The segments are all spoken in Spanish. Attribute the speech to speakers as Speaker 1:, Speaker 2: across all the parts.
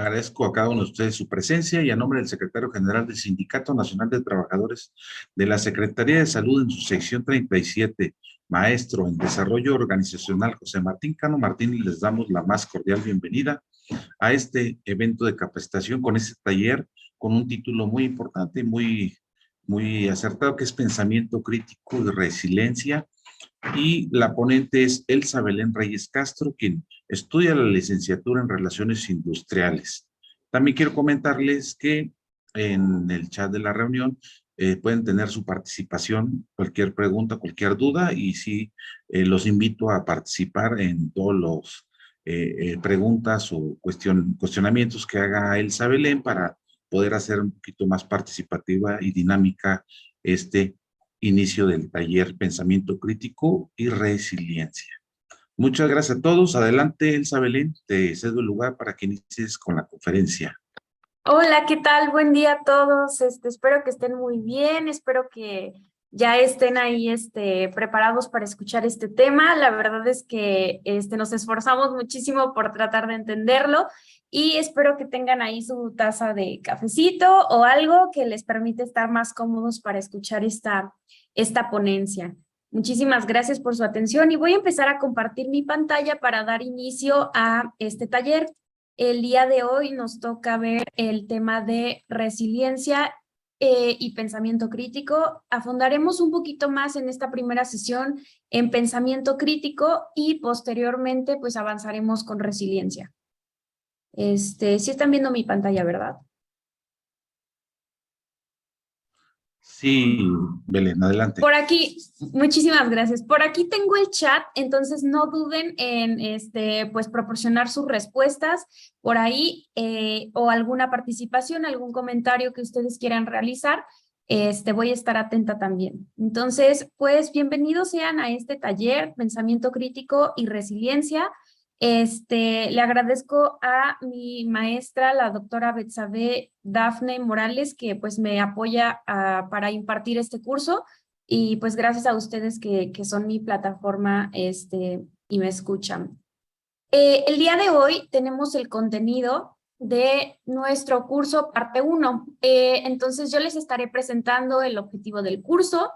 Speaker 1: Agradezco a cada uno de ustedes su presencia y a nombre del secretario general del Sindicato Nacional de Trabajadores de la Secretaría de Salud en su sección 37, maestro en desarrollo organizacional José Martín Cano Martín, les damos la más cordial bienvenida a este evento de capacitación con este taller con un título muy importante, muy acertado, que es Pensamiento Crítico y Resiliencia. Y la ponente es Elsa Belén Reyes Castro, quien estudia la licenciatura en Relaciones Industriales. También quiero comentarles que en el chat de la reunión pueden tener su participación, cualquier pregunta, cualquier duda, y sí, los invito a participar en todos los preguntas o cuestionamientos que haga Elsa Belén para poder hacer un poquito más participativa y dinámica este inicio del taller Pensamiento Crítico y Resiliencia. Muchas gracias a todos. Adelante, Elsa Belén, te cedo el lugar para que inicies con la conferencia.
Speaker 2: Hola, ¿qué tal? Buen día a todos. Espero que estén muy bien, espero que ya estén ahí preparados para escuchar este tema. La verdad es que nos esforzamos muchísimo por tratar de entenderlo y espero que tengan ahí su taza de cafecito o algo que les permite estar más cómodos para escuchar esta ponencia. Muchísimas gracias por su atención y voy a empezar a compartir mi pantalla para dar inicio a este taller. El día de hoy nos toca ver el tema de resiliencia y pensamiento crítico. Afondaremos un poquito más en esta primera sesión en pensamiento crítico y posteriormente pues avanzaremos con resiliencia. Sí están viendo mi pantalla, ¿verdad?
Speaker 1: Sí, Belén, adelante.
Speaker 2: Por aquí, muchísimas gracias. Por aquí tengo el chat, entonces no duden en pues proporcionar sus respuestas por ahí o alguna participación, algún comentario que ustedes quieran realizar. Voy a estar atenta también. Entonces, pues bienvenidos sean a este taller, Pensamiento Crítico y Resiliencia. Le agradezco a mi maestra, la doctora Betsabe Dafne Morales, que pues me apoya para impartir este curso. Y pues gracias a ustedes que son mi plataforma y me escuchan. El día de hoy tenemos el contenido de nuestro curso parte 1. Entonces yo les estaré presentando el objetivo del curso,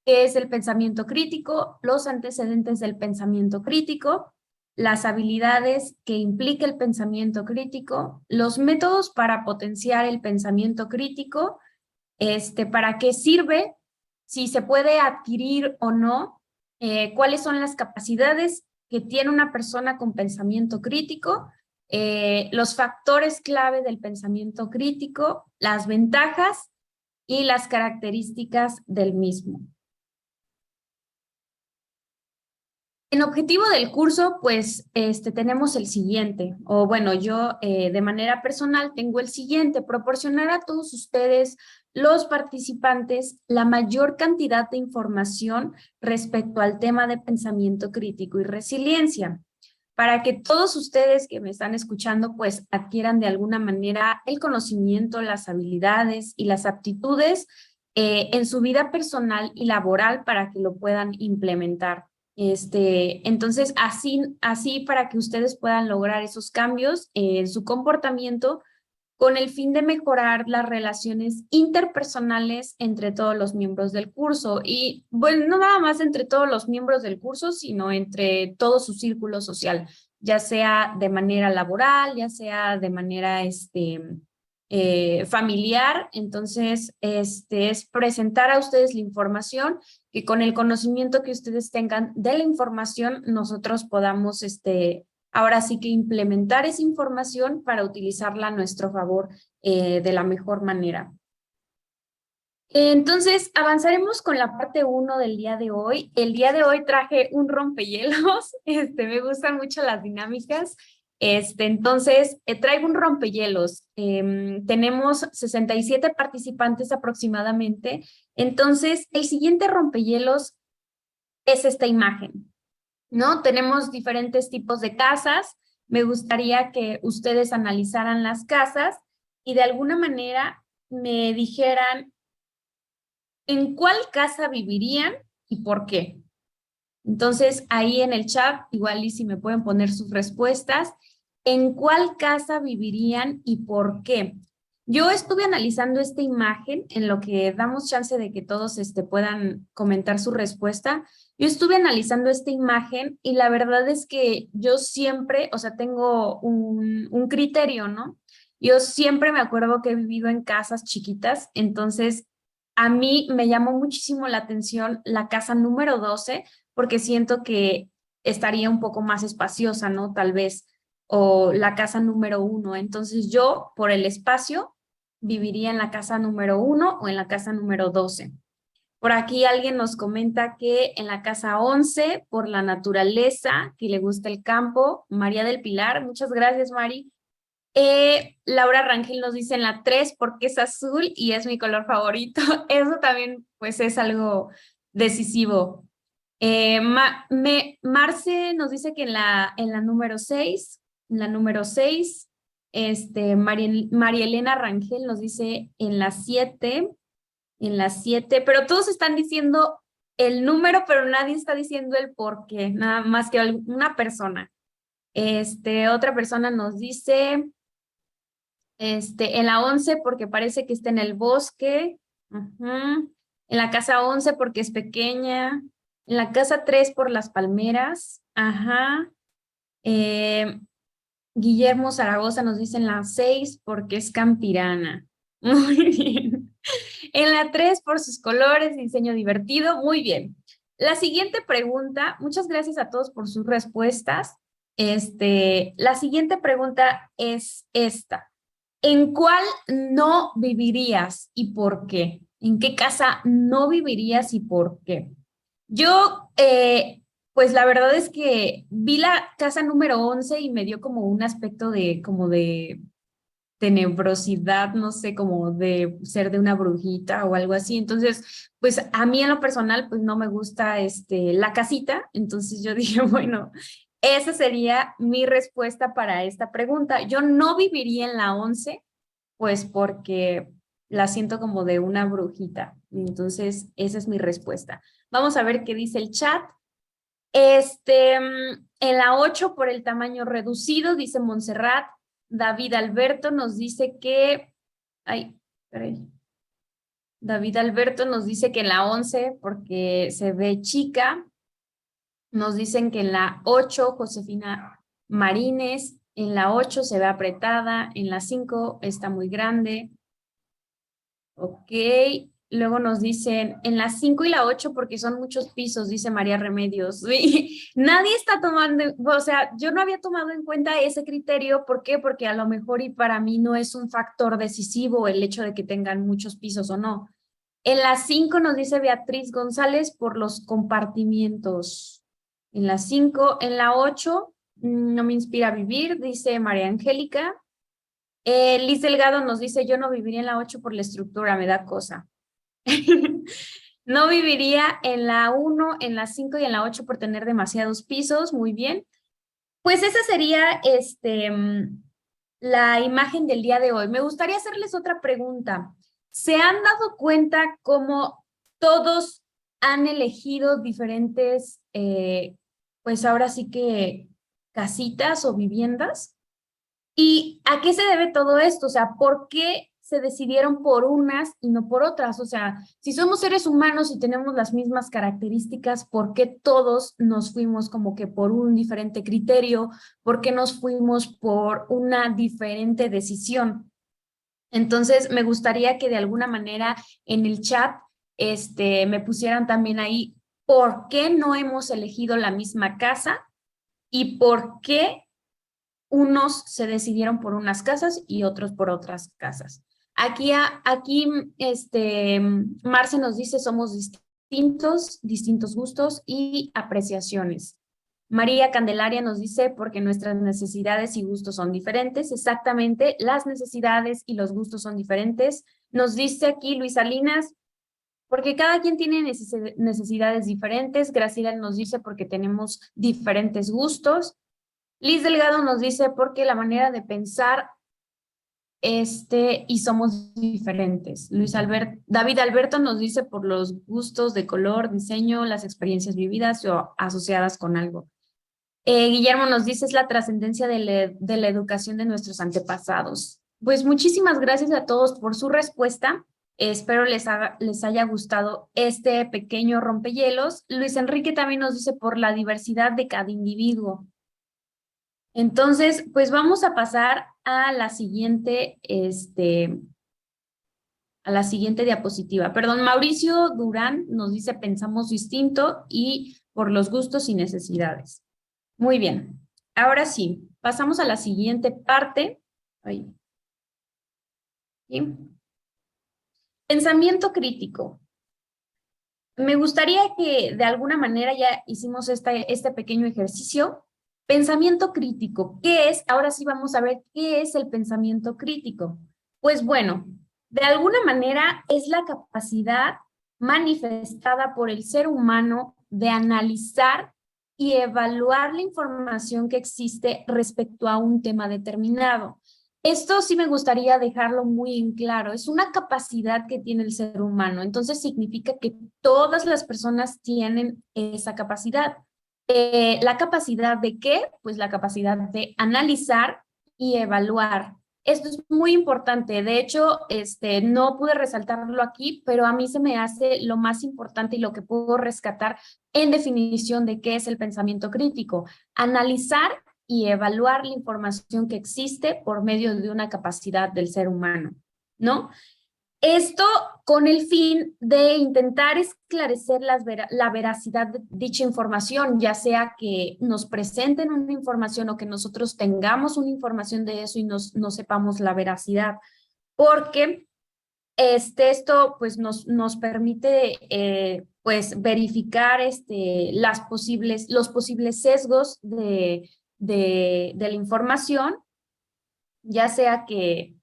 Speaker 2: que es el pensamiento crítico, los antecedentes del pensamiento crítico, las habilidades que implica el pensamiento crítico, los métodos para potenciar el pensamiento crítico, para qué sirve, si se puede adquirir o no, cuáles son las capacidades que tiene una persona con pensamiento crítico, los factores clave del pensamiento crítico, las ventajas y las características del mismo. En objetivo del curso, pues tenemos el siguiente, o bueno, yo de manera personal tengo el siguiente: proporcionar a todos ustedes, los participantes, la mayor cantidad de información respecto al tema de pensamiento crítico y resiliencia, para que todos ustedes que me están escuchando, pues adquieran de alguna manera el conocimiento, las habilidades y las aptitudes en su vida personal y laboral para que lo puedan implementar. Entonces, así para que ustedes puedan lograr esos cambios en su comportamiento con el fin de mejorar las relaciones interpersonales entre todos los miembros del curso. Y bueno, no nada más entre todos los miembros del curso, sino entre todo su círculo social, ya sea de manera laboral, ya sea de manera familiar. Entonces, es presentar a ustedes la información, que con el conocimiento que ustedes tengan de la información, nosotros podamos ahora sí que implementar esa información para utilizarla a nuestro favor de la mejor manera. Entonces, avanzaremos con la parte 1 del día de hoy. El día de hoy traje un rompehielos. Me gustan mucho las dinámicas. Entonces, traigo un rompehielos. Tenemos 67 participantes aproximadamente. Entonces, el siguiente rompehielos es esta imagen, ¿no? Tenemos diferentes tipos de casas. Me gustaría que ustedes analizaran las casas y de alguna manera me dijeran en cuál casa vivirían y por qué. Entonces, ahí en el chat, igual y si me pueden poner sus respuestas. ¿En cuál casa vivirían y por qué? Yo estuve analizando esta imagen en lo que damos chance de que todos puedan comentar su respuesta. Yo estuve analizando esta imagen y la verdad es que yo siempre, o sea, tengo un criterio, ¿no? Yo siempre me acuerdo que he vivido en casas chiquitas, entonces a mí me llamó muchísimo la atención la casa número 12 porque siento que estaría un poco más espaciosa, ¿no? Tal vez o la casa número 1. Entonces yo, por el espacio, viviría en la casa número 1 o en la casa número 12. Por aquí alguien nos comenta que en la casa 11, por la naturaleza, que le gusta el campo. María del Pilar, muchas gracias, Mari. Laura Rangel nos dice en la 3 porque es azul y es mi color favorito. Eso también, pues, es algo decisivo. Marce nos dice que en la número 6, María Elena Rangel nos dice en la 7, pero todos están diciendo el número, pero nadie está diciendo el por qué, nada más que una persona. Otra persona nos dice, en la 11 porque parece que está en el bosque. Ujú. En la casa 11 porque es pequeña. En la casa 3 por las palmeras. Ajá. Eh, Guillermo Zaragoza nos dice en la 6 porque es campirana. Muy bien. En la 3 por sus colores, diseño divertido. Muy bien. La siguiente pregunta, muchas gracias a todos por sus respuestas. La siguiente pregunta es esta. ¿En cuál no vivirías y por qué? ¿En qué casa no vivirías y por qué? Yo, pues la verdad es que vi la casa número 11 y me dio como un aspecto como de tenebrosidad, no sé, como de ser de una brujita o algo así. Entonces, pues a mí en lo personal, pues no me gusta la casita. Entonces yo dije, bueno, esa sería mi respuesta para esta pregunta. Yo no viviría en la 11 pues porque la siento como de una brujita. Entonces, esa es mi respuesta. Vamos a ver qué dice el chat. En la 8 por el tamaño reducido, dice Montserrat. David Alberto nos dice que, ay, espérate. David Alberto nos dice que en la 11 porque se ve chica. Nos dicen que en la 8 Josefina Marines, en la 8 se ve apretada, en la 5 está muy grande. Ok, luego nos dicen en la 5 y la 8 porque son muchos pisos, dice María Remedios. Sí, nadie está tomando, o sea, yo no había tomado en cuenta ese criterio. ¿Por qué? Porque a lo mejor y para mí no es un factor decisivo el hecho de que tengan muchos pisos o no. En la 5 nos dice Beatriz González por los compartimientos. En la 5, en la 8 no me inspira a vivir, dice María Angélica. Liz Delgado nos dice, yo no viviría en la 8 por la estructura, me da cosa. No viviría en la 1, en la 5 y en la 8 por tener demasiados pisos, muy bien. Pues esa sería la imagen del día de hoy. Me gustaría hacerles otra pregunta. ¿Se han dado cuenta cómo todos han elegido diferentes, pues ahora sí que casitas o viviendas? ¿Y a qué se debe todo esto? O sea, ¿por qué se decidieron por unas y no por otras? O sea, si somos seres humanos y tenemos las mismas características, ¿por qué todos nos fuimos como que por un diferente criterio? ¿Por qué nos fuimos por una diferente decisión? Entonces, me gustaría que de alguna manera en el chat me pusieran también ahí por qué no hemos elegido la misma casa y por qué unos se decidieron por unas casas y otros por otras casas. Aquí Marce nos dice, somos distintos gustos y apreciaciones. María Candelaria nos dice, porque nuestras necesidades y gustos son diferentes. Exactamente, las necesidades y los gustos son diferentes. Nos dice aquí Luis Salinas, porque cada quien tiene necesidades diferentes. Graciela nos dice, porque tenemos diferentes gustos. Liz Delgado nos dice porque la manera de pensar y somos diferentes. David Alberto nos dice por los gustos de color, diseño, las experiencias vividas o asociadas con algo. Guillermo nos dice, es la trascendencia de la educación de nuestros antepasados. Pues muchísimas gracias a todos por su respuesta. Espero les haya gustado este pequeño rompehielos. Luis Enrique también nos dice por la diversidad de cada individuo. Entonces, pues vamos a pasar a la siguiente, diapositiva. Perdón, Mauricio Durán nos dice pensamos distinto y por los gustos y necesidades. Muy bien. Ahora sí, pasamos a la siguiente parte. Ahí. ¿Sí? Pensamiento crítico. Me gustaría que de alguna manera ya hicimos este pequeño ejercicio. Pensamiento crítico, ¿qué es? Ahora sí vamos a ver qué es el pensamiento crítico. Pues bueno, de alguna manera es la capacidad manifestada por el ser humano de analizar y evaluar la información que existe respecto a un tema determinado. Esto sí me gustaría dejarlo muy en claro. Es una capacidad que tiene el ser humano. Entonces significa que todas las personas tienen esa capacidad. ¿La capacidad de qué? Pues la capacidad de analizar y evaluar. Esto es muy importante. De hecho, no pude resaltarlo aquí, pero a mí se me hace lo más importante y lo que puedo rescatar en definición de qué es el pensamiento crítico. Analizar y evaluar la información que existe por medio de una capacidad del ser humano, ¿no? Esto con el fin de intentar esclarecer la veracidad de dicha información, ya sea que nos presenten una información o que nosotros tengamos una información de eso y no sepamos la veracidad, porque esto pues nos permite pues verificar los posibles sesgos de la información, ya sea que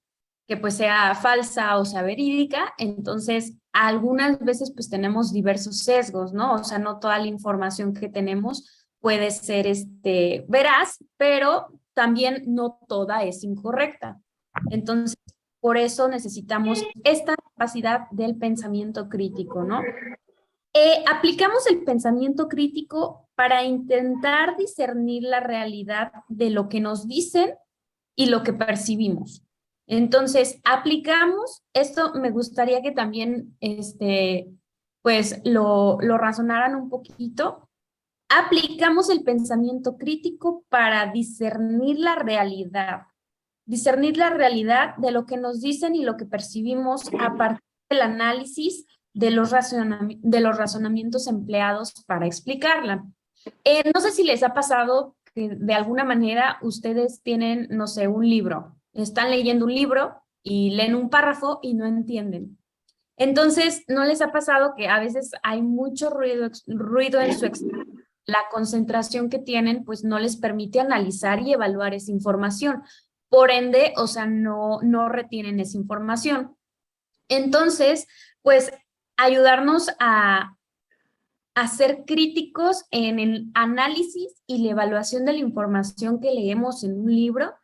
Speaker 2: pues sea falsa o sea verídica. Entonces algunas veces pues tenemos diversos sesgos, ¿no? O sea, no toda la información que tenemos puede ser veraz, pero también no toda es incorrecta. Entonces, por eso necesitamos esta capacidad del pensamiento crítico, ¿no? Aplicamos el pensamiento crítico para intentar discernir la realidad de lo que nos dicen y lo que percibimos. Entonces, aplicamos, esto me gustaría que también, pues, lo razonaran un poquito. Aplicamos el pensamiento crítico para discernir la realidad de lo que nos dicen y lo que percibimos a partir del análisis de los razonamientos empleados para explicarla. No sé si les ha pasado que de alguna manera ustedes tienen, no sé, un libro, están leyendo un libro y leen un párrafo y no entienden. Entonces, ¿no les ha pasado que a veces hay mucho ruido en la concentración que tienen, pues no les permite analizar y evaluar esa información? Por ende, o sea, no retienen esa información. Entonces, pues ayudarnos a ser críticos en el análisis y la evaluación de la información que leemos en un libro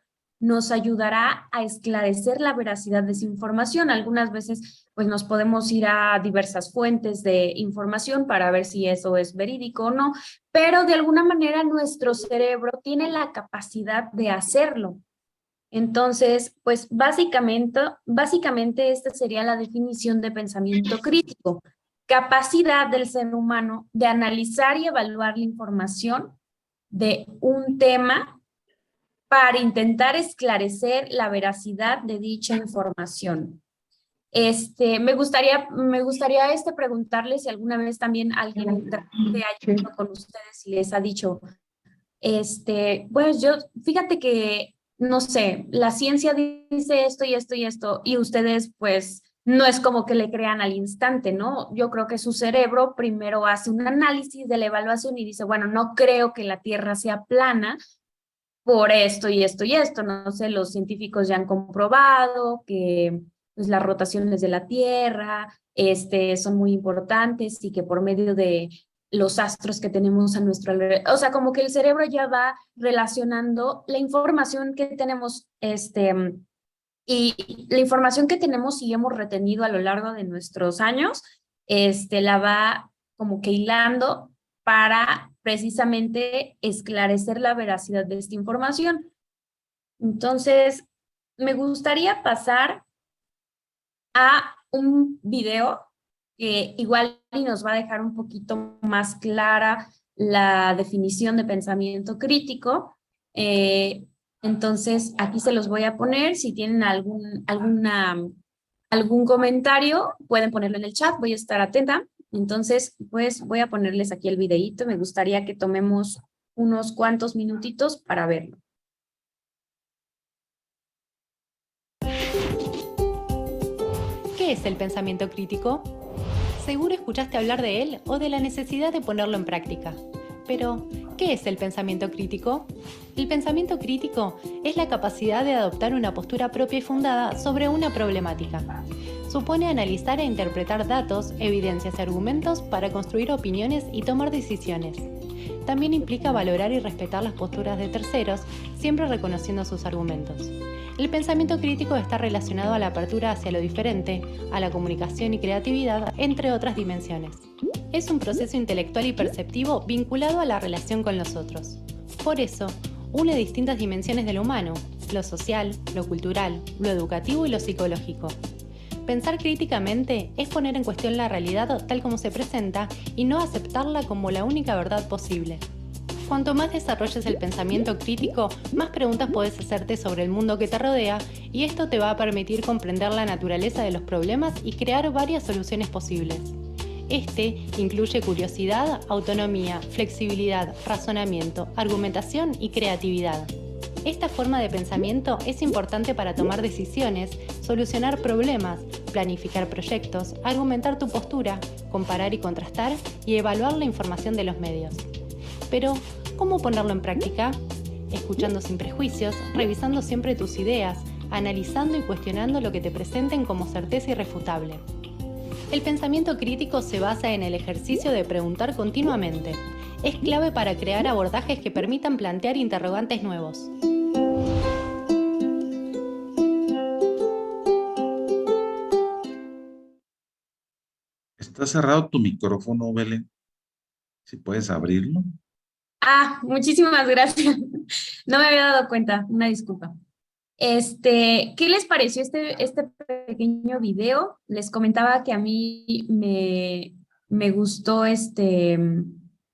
Speaker 2: nos ayudará a esclarecer la veracidad de esa información. Algunas veces pues nos podemos ir a diversas fuentes de información para ver si eso es verídico o no, pero de alguna manera nuestro cerebro tiene la capacidad de hacerlo. Entonces, pues básicamente esta sería la definición de pensamiento crítico: capacidad del ser humano de analizar y evaluar la información de un tema para intentar esclarecer la veracidad de dicha información. Me gustaría preguntarle si alguna vez también alguien que haya ido con ustedes y les ha dicho, pues fíjate que, no sé, la ciencia dice esto y esto y esto, y ustedes pues no es como que le crean al instante, ¿no? Yo creo que su cerebro primero hace un análisis de la evaluación y dice, bueno, no creo que la Tierra sea plana por esto y esto y esto. No sé, los científicos ya han comprobado que pues las rotaciones de la Tierra son muy importantes y que por medio de los astros que tenemos a nuestro alrededor, o sea, como que el cerebro ya va relacionando la información que tenemos, y la información que tenemos y hemos retenido a lo largo de nuestros años, la va como que hilando para precisamente esclarecer la veracidad de esta información. Entonces, me gustaría pasar a un video que igual y nos va a dejar un poquito más clara la definición de pensamiento crítico. Entonces, aquí se los voy a poner. Si tienen algún comentario, pueden ponerlo en el chat. Voy a estar atenta. Entonces, pues voy a ponerles aquí el videíto. Me gustaría que tomemos unos cuantos minutitos para verlo.
Speaker 3: ¿Qué es el pensamiento crítico? Seguro escuchaste hablar de él o de la necesidad de ponerlo en práctica. Pero, ¿qué es el pensamiento crítico? El pensamiento crítico es la capacidad de adoptar una postura propia y fundada sobre una problemática. Supone analizar e interpretar datos, evidencias y argumentos para construir opiniones y tomar decisiones. También implica valorar y respetar las posturas de terceros, siempre reconociendo sus argumentos. El pensamiento crítico está relacionado a la apertura hacia lo diferente, a la comunicación y creatividad, entre otras dimensiones. Es un proceso intelectual y perceptivo vinculado a la relación con los otros. Por eso, une distintas dimensiones de lo humano, lo social, lo cultural, lo educativo y lo psicológico. Pensar críticamente es poner en cuestión la realidad tal como se presenta y no aceptarla como la única verdad posible. Cuanto más desarrolles el pensamiento crítico, más preguntas puedes hacerte sobre el mundo que te rodea y esto te va a permitir comprender la naturaleza de los problemas y crear varias soluciones posibles. Este incluye curiosidad, autonomía, flexibilidad, razonamiento, argumentación y creatividad. Esta forma de pensamiento es importante para tomar decisiones, solucionar problemas, planificar proyectos, argumentar tu postura, comparar y contrastar y evaluar la información de los medios. Pero, ¿cómo ponerlo en práctica? Escuchando sin prejuicios, revisando siempre tus ideas, analizando y cuestionando lo que te presenten como certeza irrefutable. El pensamiento crítico se basa en el ejercicio de preguntar continuamente. Es clave para crear abordajes que permitan plantear interrogantes nuevos.
Speaker 1: Está cerrado tu micrófono, Belén. Si puedes abrirlo.
Speaker 2: Muchísimas gracias. No me había dado cuenta, una disculpa. ¿Qué les pareció este pequeño video? Les comentaba que a mí me gustó el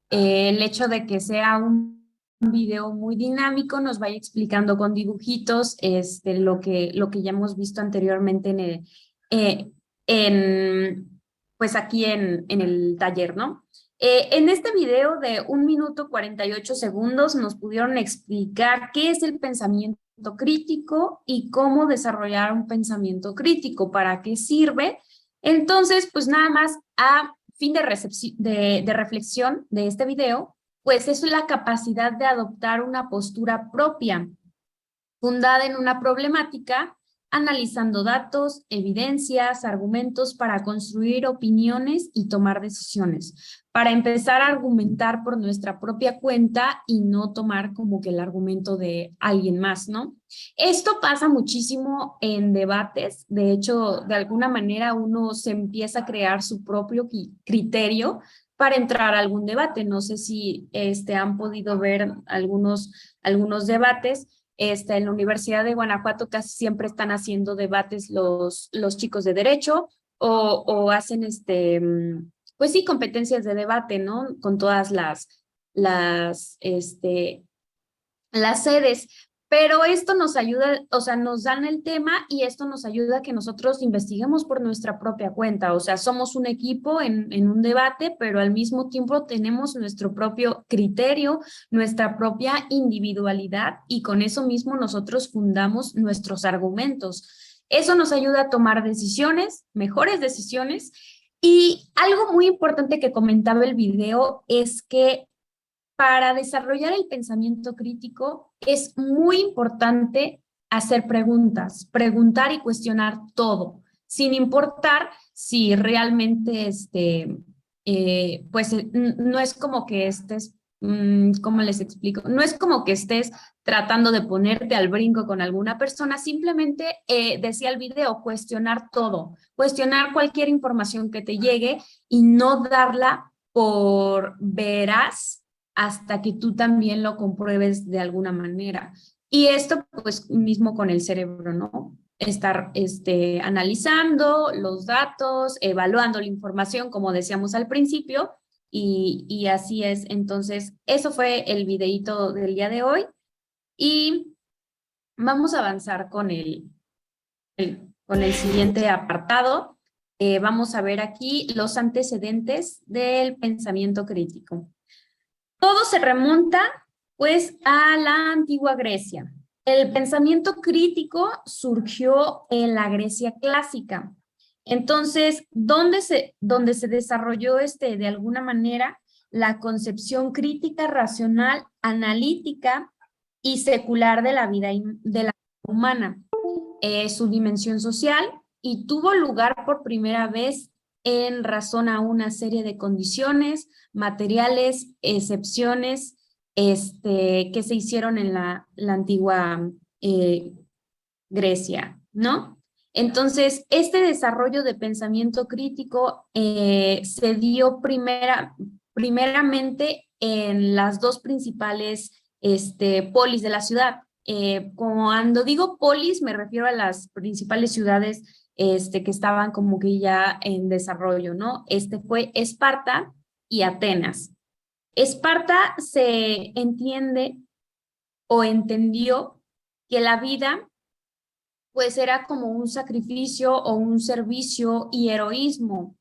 Speaker 2: hecho de que sea un video muy dinámico, nos vaya explicando con dibujitos lo que ya hemos visto anteriormente pues aquí en el taller, ¿no? En este video de 1 minuto 48 segundos nos pudieron explicar qué es el pensamiento crítico y cómo desarrollar un pensamiento crítico, para qué sirve. Entonces, pues nada más a fin de reflexión de este video, pues es la capacidad de adoptar una postura propia, fundada en una problemática, analizando datos, evidencias, argumentos para construir opiniones y tomar decisiones, para empezar a argumentar por nuestra propia cuenta y no tomar como que el argumento de alguien más, ¿no? Esto pasa muchísimo en debates. De hecho, de alguna manera uno se empieza a crear su propio criterio para entrar a algún debate. No sé si han podido ver algunos debates. En la Universidad de Guanajuato casi siempre están haciendo debates los chicos de derecho o hacen pues sí, competencias de debate, ¿no? Con todas las sedes. Pero esto nos ayuda, o sea, nos dan el tema y esto nos ayuda a que nosotros investiguemos por nuestra propia cuenta. O sea, somos un equipo en un debate, pero al mismo tiempo tenemos nuestro propio criterio, nuestra propia individualidad y con eso mismo nosotros fundamos nuestros argumentos. Eso nos ayuda a tomar decisiones, mejores decisiones. Y algo muy importante que comentaba el video es que para desarrollar el pensamiento crítico es muy importante hacer preguntas, preguntar y cuestionar todo, sin importar si realmente pues no es como que estés, ¿cómo les explico? No es como que estés tratando de ponerte al brinco con alguna persona, simplemente decía el video, cuestionar todo, cuestionar cualquier información que te llegue y no darla por veraz hasta que tú también lo compruebes de alguna manera. Y esto pues mismo con el cerebro, ¿no? Estar analizando los datos, evaluando la información, como decíamos al principio, y así es. Entonces, eso fue el videíto del día de hoy y vamos a avanzar con con el siguiente apartado. Vamos a ver aquí los antecedentes del pensamiento crítico. Todo se remonta, pues, a la antigua Grecia. El pensamiento crítico surgió en la Grecia clásica. Entonces, ¿dónde se desarrolló de alguna manera la concepción crítica, racional, analítica y secular de la vida de la humana? Su dimensión social y tuvo lugar por primera vez en razón a una serie de condiciones, materiales, excepciones que se hicieron en la antigua Grecia, ¿no? Entonces, este desarrollo de pensamiento crítico se dio primeramente en las dos principales polis de la ciudad. Cuando digo polis, me refiero a las principales ciudades que estaban como que ya en desarrollo, ¿no? Fue Esparta y Atenas. Esparta se entiende o entendió que la vida pues era como un sacrificio o un servicio y heroísmo.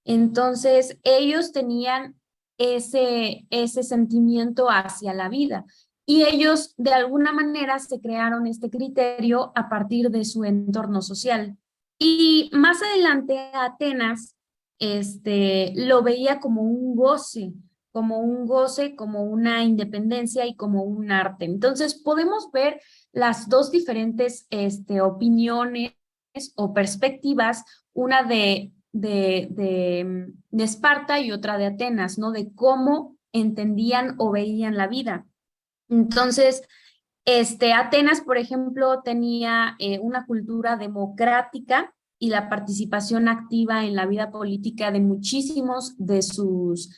Speaker 2: Entonces ellos tenían ese sentimiento hacia la vida y ellos de alguna manera se crearon este criterio a partir de su entorno social. Y más adelante Atenas lo veía como un goce, como una independencia y como un arte. Entonces podemos ver las dos diferentes opiniones o perspectivas, una de Esparta y otra de Atenas, ¿no? De cómo entendían o veían la vida. Entonces, Atenas, por ejemplo, tenía una cultura democrática y la participación activa en la vida política de muchísimos de sus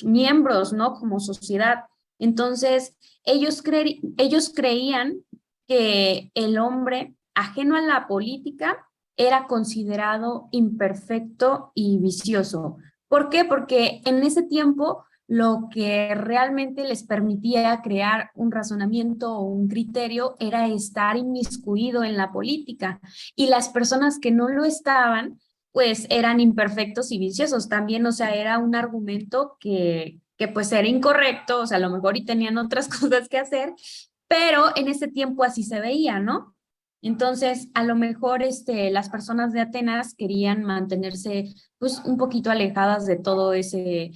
Speaker 2: miembros, ¿no? Como sociedad. Entonces, ellos creían que el hombre ajeno a la política era considerado imperfecto y vicioso. ¿Por qué? Porque en ese tiempo lo que realmente les permitía crear un razonamiento o un criterio era estar inmiscuido en la política. Y las personas que no lo estaban, pues eran imperfectos y viciosos también, o sea, era un argumento que pues era incorrecto, o sea, a lo mejor y tenían otras cosas que hacer, pero en ese tiempo así se veía, ¿no? Entonces, a lo mejor las personas de Atenas querían mantenerse pues un poquito alejadas de todo ese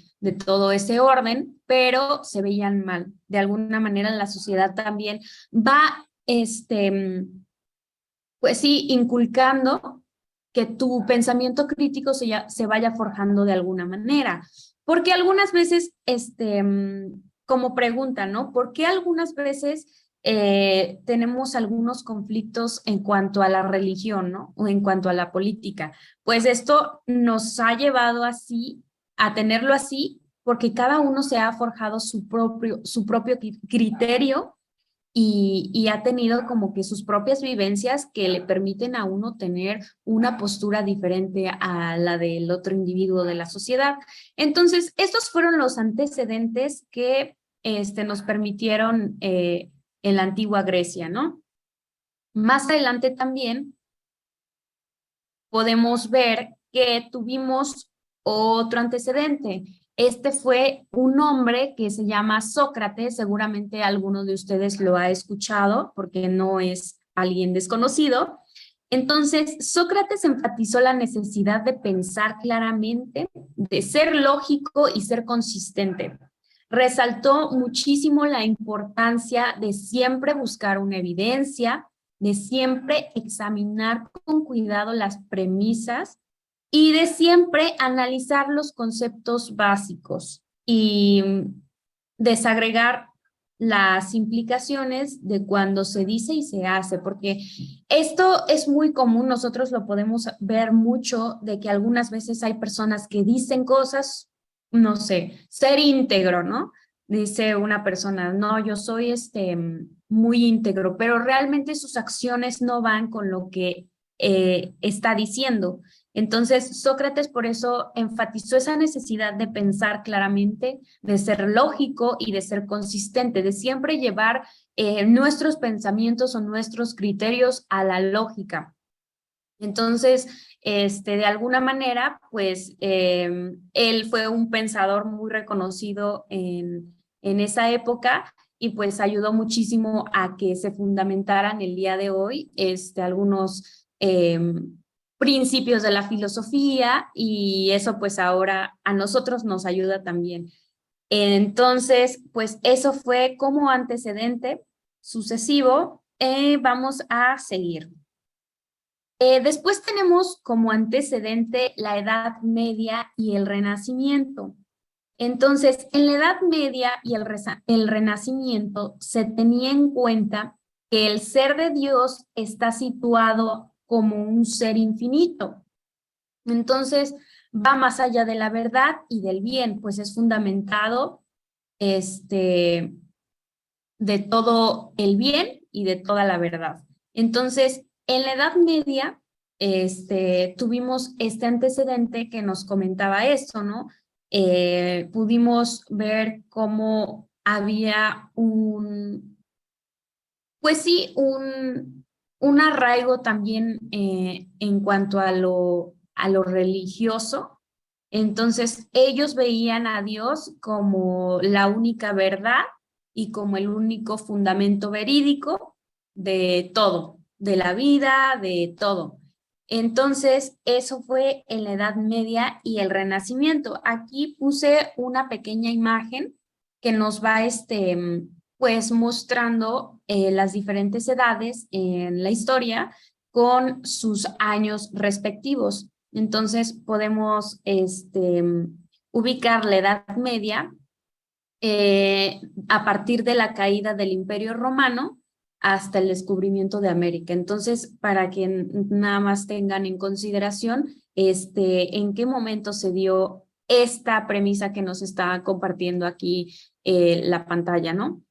Speaker 2: orden, pero se veían mal. De alguna manera la sociedad también va, pues sí, inculcando que tu pensamiento crítico se vaya forjando de alguna manera. Porque algunas veces, como pregunta, ¿no? ¿Por qué algunas veces tenemos algunos conflictos en cuanto a la religión, ¿no? O en cuanto a la política? Pues esto nos ha llevado así, a tenerlo así, porque cada uno se ha forjado su propio criterio y ha tenido como que sus propias vivencias que le permiten a uno tener una postura diferente a la del otro individuo de la sociedad. Entonces, estos fueron los antecedentes que nos permitieron en la antigua Grecia, ¿no? Más adelante también podemos ver que tuvimos otro antecedente. Este fue un hombre que se llama Sócrates, seguramente alguno de ustedes lo ha escuchado porque no es alguien desconocido. Entonces, Sócrates enfatizó la necesidad de pensar claramente, de ser lógico y ser consistente. Resaltó muchísimo la importancia de siempre buscar una evidencia, de siempre examinar con cuidado las premisas y de siempre analizar los conceptos básicos y desagregar las implicaciones de cuando se dice y se hace, porque esto es muy común, nosotros lo podemos ver mucho, de que algunas veces hay personas que dicen cosas no sé, ser íntegro, ¿no? Dice una persona, no, yo soy muy íntegro, pero realmente sus acciones no van con lo que está diciendo. Entonces, Sócrates por eso enfatizó esa necesidad de pensar claramente, de ser lógico y de ser consistente, de siempre llevar nuestros pensamientos o nuestros criterios a la lógica. Entonces, de alguna manera, pues él fue un pensador muy reconocido en esa época y pues ayudó muchísimo a que se fundamentaran el día de hoy algunos principios de la filosofía y eso pues ahora a nosotros nos ayuda también. Entonces, pues eso fue como antecedente sucesivo. Vamos a seguir. Después tenemos como antecedente la Edad Media y el Renacimiento. Entonces, en la Edad Media y el Renacimiento se tenía en cuenta que el ser de Dios está situado como un ser infinito. Entonces, va más allá de la verdad y del bien, pues es fundamentado de todo el bien y de toda la verdad. Entonces, en la Edad Media, tuvimos este antecedente que nos comentaba esto, ¿no? Pudimos ver cómo había pues sí, un arraigo también en cuanto a lo religioso. Entonces, ellos veían a Dios como la única verdad y como el único fundamento verídico de todo, de la vida, de todo. Entonces, eso fue en la Edad Media y el Renacimiento. Aquí puse una pequeña imagen que nos va, pues, mostrando las diferentes edades en la historia con sus años respectivos. Entonces, podemos ubicar la Edad Media a partir de la caída del Imperio Romano hasta el descubrimiento de América. Entonces, para que nada más tengan en consideración en qué momento se dio esta premisa que nos está compartiendo aquí la pantalla, ¿no?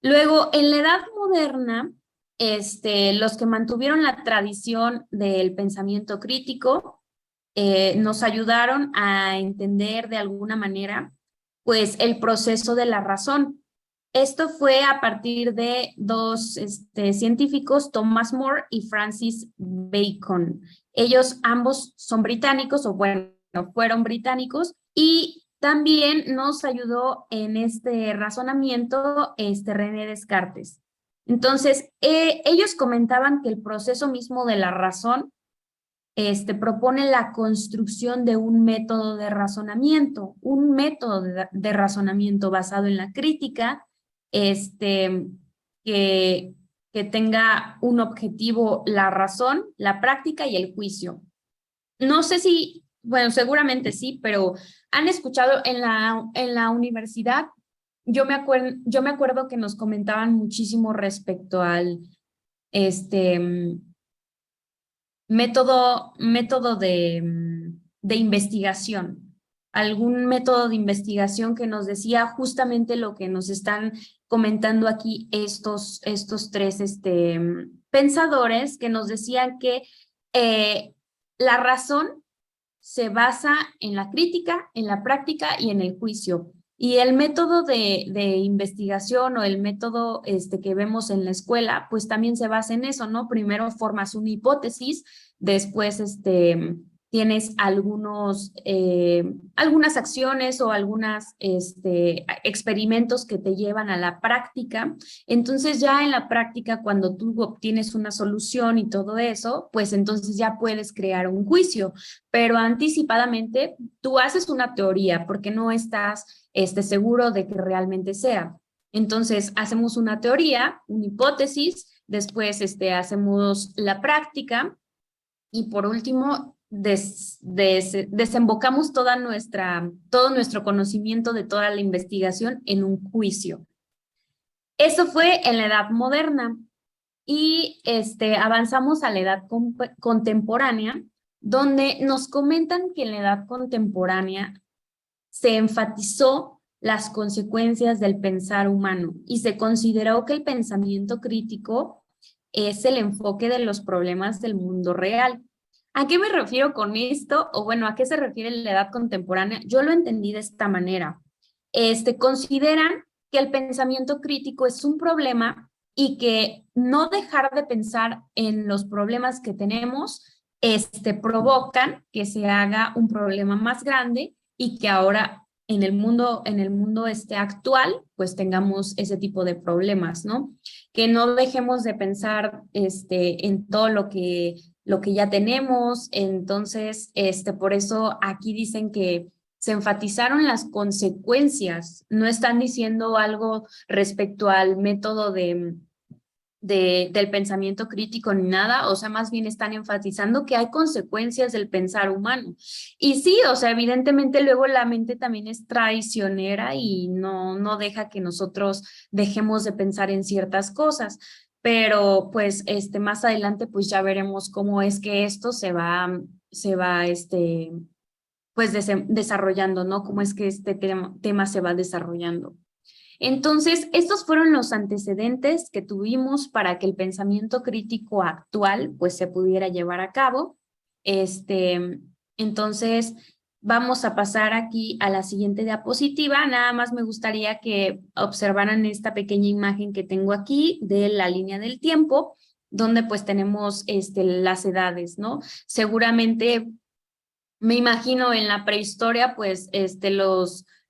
Speaker 2: Luego, en la Edad Moderna, los que mantuvieron la tradición del pensamiento crítico nos ayudaron a entender de alguna manera pues el proceso de la razón. Esto fue a partir de dos científicos, Thomas More y Francis Bacon. Ellos ambos son británicos, o bueno, fueron británicos, y también nos ayudó en este razonamiento René Descartes. Entonces, ellos comentaban que el proceso mismo de la razón propone la construcción de un método de razonamiento basado en la crítica, que, que tenga un objetivo la razón, la práctica y el juicio. No sé si, bueno, seguramente sí, pero han escuchado en la universidad, yo me acuerdo que nos comentaban muchísimo respecto al, método de investigación, algún método de investigación que nos decía justamente lo que nos están comentando aquí estos tres pensadores que nos decían que la razón se basa en la crítica, en la práctica y en el juicio. Y el método de investigación o el método que vemos en la escuela, pues también se basa en eso, ¿no? Primero formas una hipótesis, después tienes algunas acciones o algunos experimentos que te llevan a la práctica. Entonces ya en la práctica, cuando tú obtienes una solución y todo eso, pues entonces ya puedes crear un juicio, pero anticipadamente tú haces una teoría porque no estás seguro de que realmente sea. Entonces hacemos una teoría, una hipótesis, después hacemos la práctica y por último desembocamos todo nuestro conocimiento de toda la investigación en un juicio. Eso fue en la Edad Moderna y avanzamos a la Edad Contemporánea, donde nos comentan que en la Edad Contemporánea se enfatizó las consecuencias del pensar humano y se consideró que el pensamiento crítico es el enfoque de los problemas del mundo real. ¿A qué me refiero con esto? O bueno, ¿a qué se refiere la edad contemporánea? Yo lo entendí de esta manera. Consideran que el pensamiento crítico es un problema y que no dejar de pensar en los problemas que tenemos provocan que se haga un problema más grande y que ahora en el mundo actual pues tengamos ese tipo de problemas, ¿no? Que no dejemos de pensar en todo lo que ya tenemos. Entonces, por eso aquí dicen que se enfatizaron las consecuencias, no están diciendo algo respecto al método del pensamiento crítico ni nada, o sea, más bien están enfatizando que hay consecuencias del pensar humano. Y sí, o sea, evidentemente luego la mente también es traicionera y no deja que nosotros dejemos de pensar en ciertas cosas. Pero pues más adelante pues ya veremos cómo es que esto se va pues desarrollando, ¿no? Cómo es que este tema se va desarrollando. Entonces, estos fueron los antecedentes que tuvimos para que el pensamiento crítico actual pues se pudiera llevar a cabo. Entonces, vamos a pasar aquí a la siguiente diapositiva. Nada más me gustaría que observaran esta pequeña imagen que tengo aquí de la línea del tiempo, donde pues tenemos las edades, ¿no? Seguramente me imagino en la prehistoria, pues,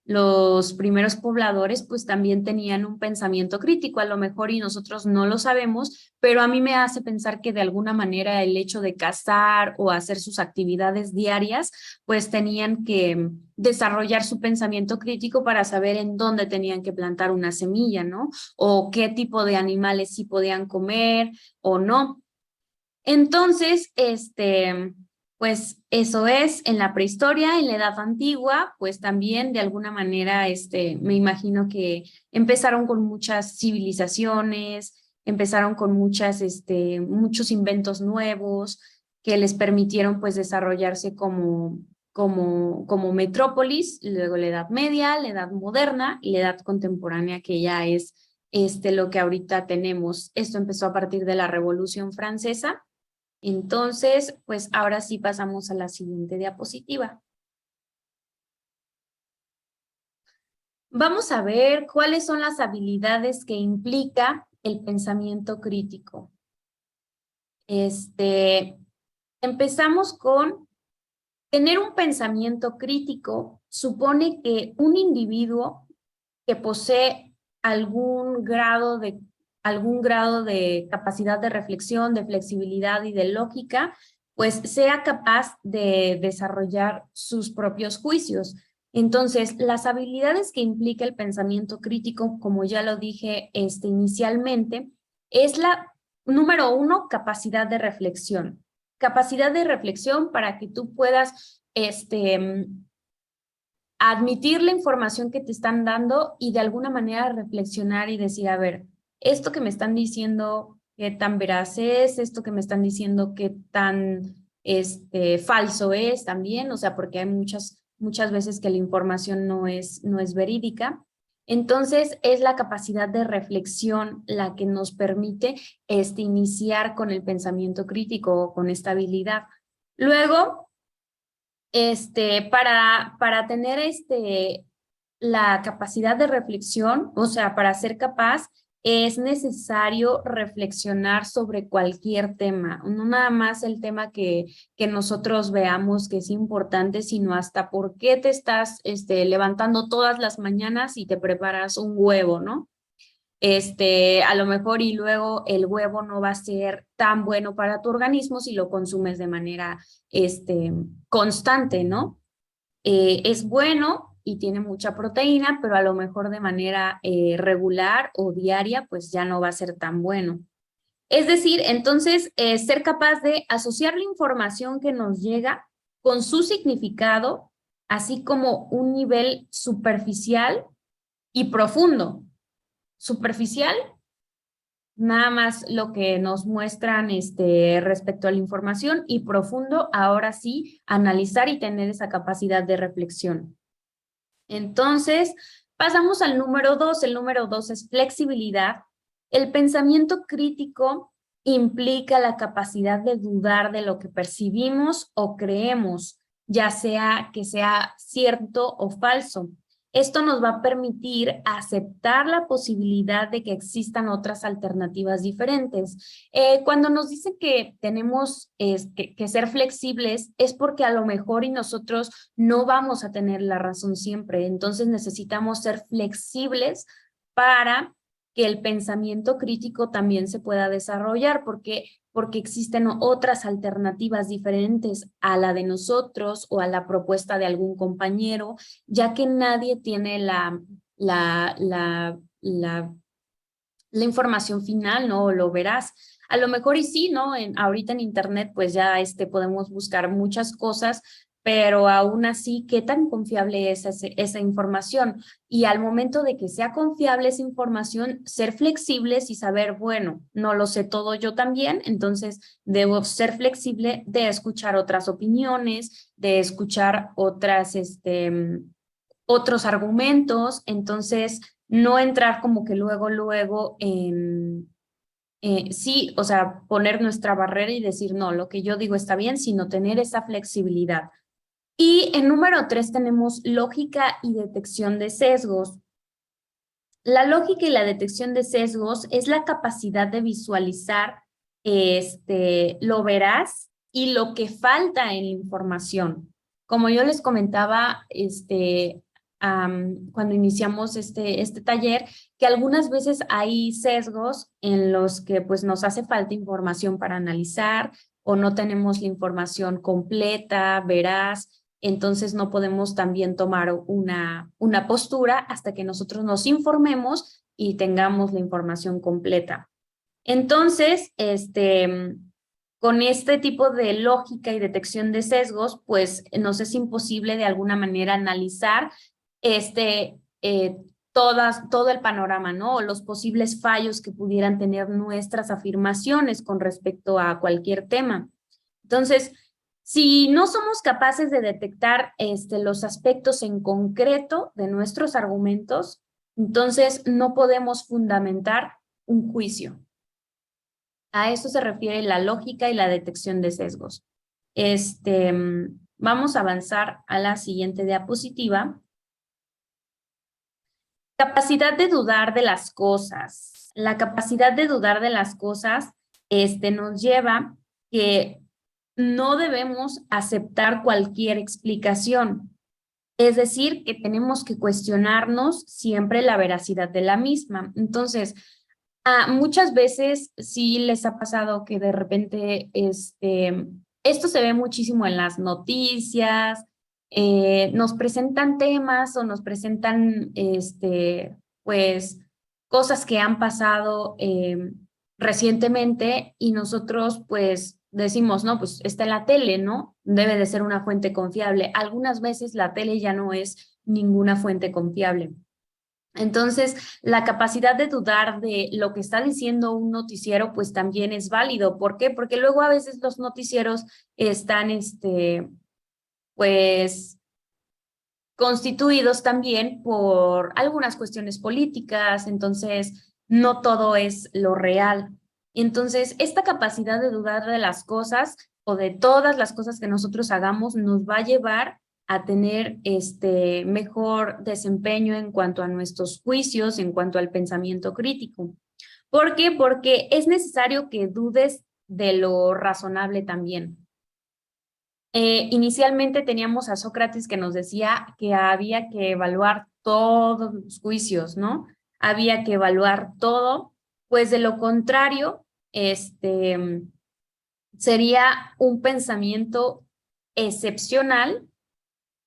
Speaker 2: los primeros pobladores, pues, también tenían un pensamiento crítico, a lo mejor, y nosotros no lo sabemos, pero a mí me hace pensar que de alguna manera el hecho de cazar o hacer sus actividades diarias, pues, tenían que desarrollar su pensamiento crítico para saber en dónde tenían que plantar una semilla, ¿no? O qué tipo de animales sí podían comer o no. Entonces, pues eso es en la prehistoria. En la edad antigua, pues también de alguna manera, me imagino que empezaron con muchas civilizaciones, empezaron con muchos inventos nuevos que les permitieron pues desarrollarse como metrópolis, luego la Edad Media, la Edad Moderna y la Edad Contemporánea, que ya es lo que ahorita tenemos. Esto empezó a partir de la Revolución Francesa. Entonces, pues ahora sí pasamos a la siguiente diapositiva. Vamos a ver cuáles son las habilidades que implica el pensamiento crítico. Empezamos con tener un pensamiento crítico. Supone que un individuo que posee algún grado de capacidad de reflexión, de flexibilidad y de lógica, pues sea capaz de desarrollar sus propios juicios. Entonces, las habilidades que implica el pensamiento crítico, como ya lo dije inicialmente, es la número 1, capacidad de reflexión. Capacidad de reflexión para que tú puedas admitir la información que te están dando y de alguna manera reflexionar y decir, a ver, esto que me están diciendo, qué tan veraz es, esto que me están diciendo, qué tan falso es también, o sea, porque hay muchas veces que la información no es verídica. Entonces, es la capacidad de reflexión la que nos permite iniciar con el pensamiento crítico o con esta habilidad. Luego, para tener la capacidad de reflexión, o sea, para ser capaz, es necesario reflexionar sobre cualquier tema, no nada más el tema que nosotros veamos que es importante, sino hasta por qué te estás levantando todas las mañanas y te preparas un huevo, ¿no? A lo mejor y luego el huevo no va a ser tan bueno para tu organismo si lo consumes de manera constante, ¿no? Es bueno y tiene mucha proteína, pero a lo mejor de manera regular o diaria, pues ya no va a ser tan bueno. Es decir, entonces, ser capaz de asociar la información que nos llega con su significado, así como un nivel superficial y profundo. Superficial, nada más lo que nos muestran respecto a la información, y profundo, ahora sí, analizar y tener esa capacidad de reflexión. Entonces, pasamos al número 2. El número 2 es flexibilidad. El pensamiento crítico implica la capacidad de dudar de lo que percibimos o creemos, ya sea que sea cierto o falso. Esto nos va a permitir aceptar la posibilidad de que existan otras alternativas diferentes. Cuando nos dicen que tenemos que ser flexibles, es porque a lo mejor y nosotros no vamos a tener la razón siempre. Entonces necesitamos ser flexibles para que el pensamiento crítico también se pueda desarrollar, porque existen otras alternativas diferentes a la de nosotros o a la propuesta de algún compañero, ya que nadie tiene la información final, ¿no? Lo verás. A lo mejor y sí, ¿no? Ahorita en internet pues ya podemos buscar muchas cosas, pero aún así, ¿qué tan confiable es esa información? Y al momento de que sea confiable esa información, ser flexibles y saber, bueno, no lo sé todo yo también, entonces debo ser flexible de escuchar otras opiniones, de escuchar otros argumentos, entonces no entrar como que luego en, sí, o sea, poner nuestra barrera y decir, no, lo que yo digo está bien, sino tener esa flexibilidad. Y en número 3 tenemos lógica y detección de sesgos. La lógica y la detección de sesgos es la capacidad de visualizar lo veraz y lo que falta en la información. Como yo les comentaba cuando iniciamos este taller, que algunas veces hay sesgos en los que pues nos hace falta información para analizar o no tenemos la información completa, veraz. Entonces no podemos también tomar una postura hasta que nosotros nos informemos y tengamos la información completa. Entonces, con este tipo de lógica y detección de sesgos, pues nos es imposible de alguna manera analizar todo el panorama, ¿no? O los posibles fallos que pudieran tener nuestras afirmaciones con respecto a cualquier tema. Entonces, si no somos capaces de detectar los aspectos en concreto de nuestros argumentos, entonces no podemos fundamentar un juicio. A eso se refiere la lógica y la detección de sesgos. Vamos a avanzar a la siguiente diapositiva. Capacidad de dudar de las cosas. La capacidad de dudar de las cosas nos lleva que no debemos aceptar cualquier explicación. Es decir, que tenemos que cuestionarnos siempre la veracidad de la misma. Entonces, muchas veces sí les ha pasado que de repente esto se ve muchísimo en las noticias, nos presentan temas o nos presentan pues cosas que han pasado recientemente y nosotros pues decimos, no, pues está en la tele, ¿no? Debe de ser una fuente confiable. Algunas veces la tele ya no es ninguna fuente confiable. Entonces, la capacidad de dudar de lo que está diciendo un noticiero, pues también es válido. ¿Por qué? Porque luego a veces los noticieros están, pues, constituidos también por algunas cuestiones políticas, entonces no todo es lo real. Entonces, esta capacidad de dudar de las cosas o de todas las cosas que nosotros hagamos nos va a llevar a tener mejor desempeño en cuanto a nuestros juicios, en cuanto al pensamiento crítico. ¿Por qué? Porque es necesario que dudes de lo razonable también. Inicialmente teníamos a Sócrates que nos decía que había que evaluar todos los juicios, ¿no? Había que evaluar todo, pues de lo contrario, sería un pensamiento excepcional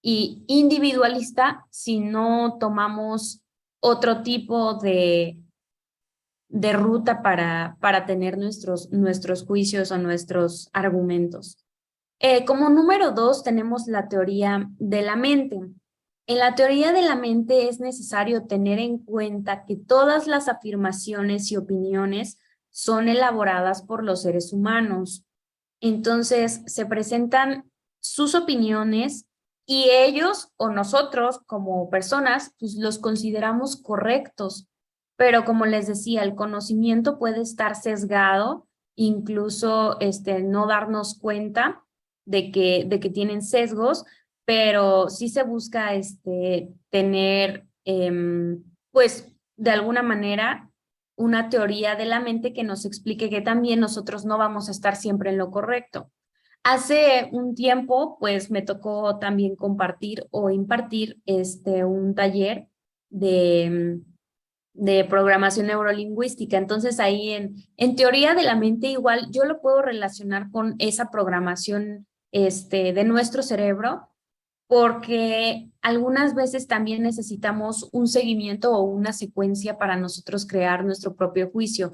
Speaker 2: y individualista si no tomamos otro tipo de ruta para tener nuestros juicios o nuestros argumentos. Como número 2 tenemos la teoría de la mente. En la teoría de la mente es necesario tener en cuenta que todas las afirmaciones y opiniones son elaboradas por los seres humanos. Entonces se presentan sus opiniones y ellos o nosotros como personas, pues los consideramos correctos. Pero como les decía, el conocimiento puede estar sesgado, incluso no darnos cuenta de que tienen sesgos, pero sí se busca tener, pues, de alguna manera, una teoría de la mente que nos explique que también nosotros no vamos a estar siempre en lo correcto. Hace un tiempo, pues, me tocó también compartir o impartir un taller de programación neurolingüística. Entonces ahí en teoría de la mente igual yo lo puedo relacionar con esa programación de nuestro cerebro, porque algunas veces también necesitamos un seguimiento o una secuencia para nosotros crear nuestro propio juicio.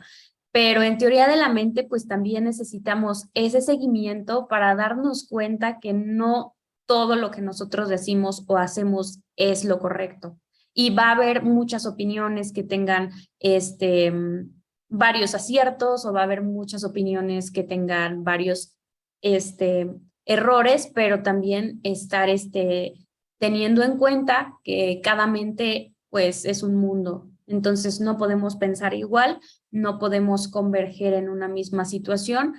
Speaker 2: Pero en teoría de la mente, pues también necesitamos ese seguimiento para darnos cuenta que no todo lo que nosotros decimos o hacemos es lo correcto. Y va a haber muchas opiniones que tengan varios aciertos, o va a haber muchas opiniones que tengan varios errores, pero también estar teniendo en cuenta que cada mente pues es un mundo. Entonces no podemos pensar igual, no podemos converger en una misma situación,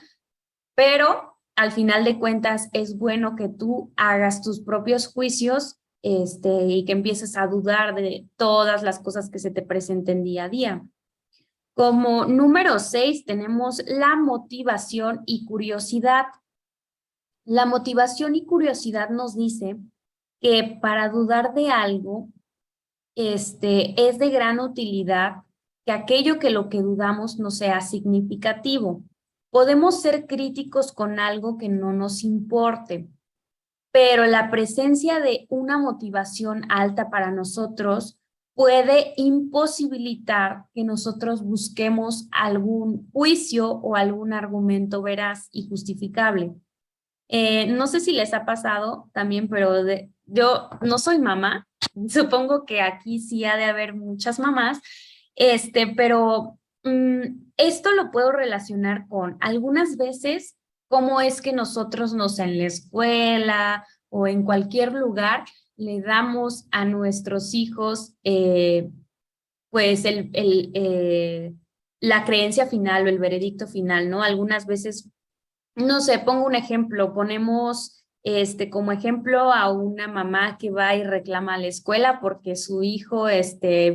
Speaker 2: pero al final de cuentas es bueno que tú hagas tus propios juicios y que empieces a dudar de todas las cosas que se te presenten día a día. Como número 6 tenemos la motivación y curiosidad. La motivación y curiosidad nos dice que para dudar de algo, es de gran utilidad que aquello que lo que dudamos no sea significativo. Podemos ser críticos con algo que no nos importe, pero la presencia de una motivación alta para nosotros puede imposibilitar que nosotros busquemos algún juicio o algún argumento veraz y justificable. No sé si les ha pasado también, pero yo no soy mamá. Supongo que aquí sí ha de haber muchas mamás, pero esto lo puedo relacionar con algunas veces cómo es que nosotros en la escuela o en cualquier lugar le damos a nuestros hijos pues la creencia final o el veredicto final, ¿no? Algunas veces no sé, pongo un ejemplo, ponemos como ejemplo a una mamá que va y reclama a la escuela porque su hijo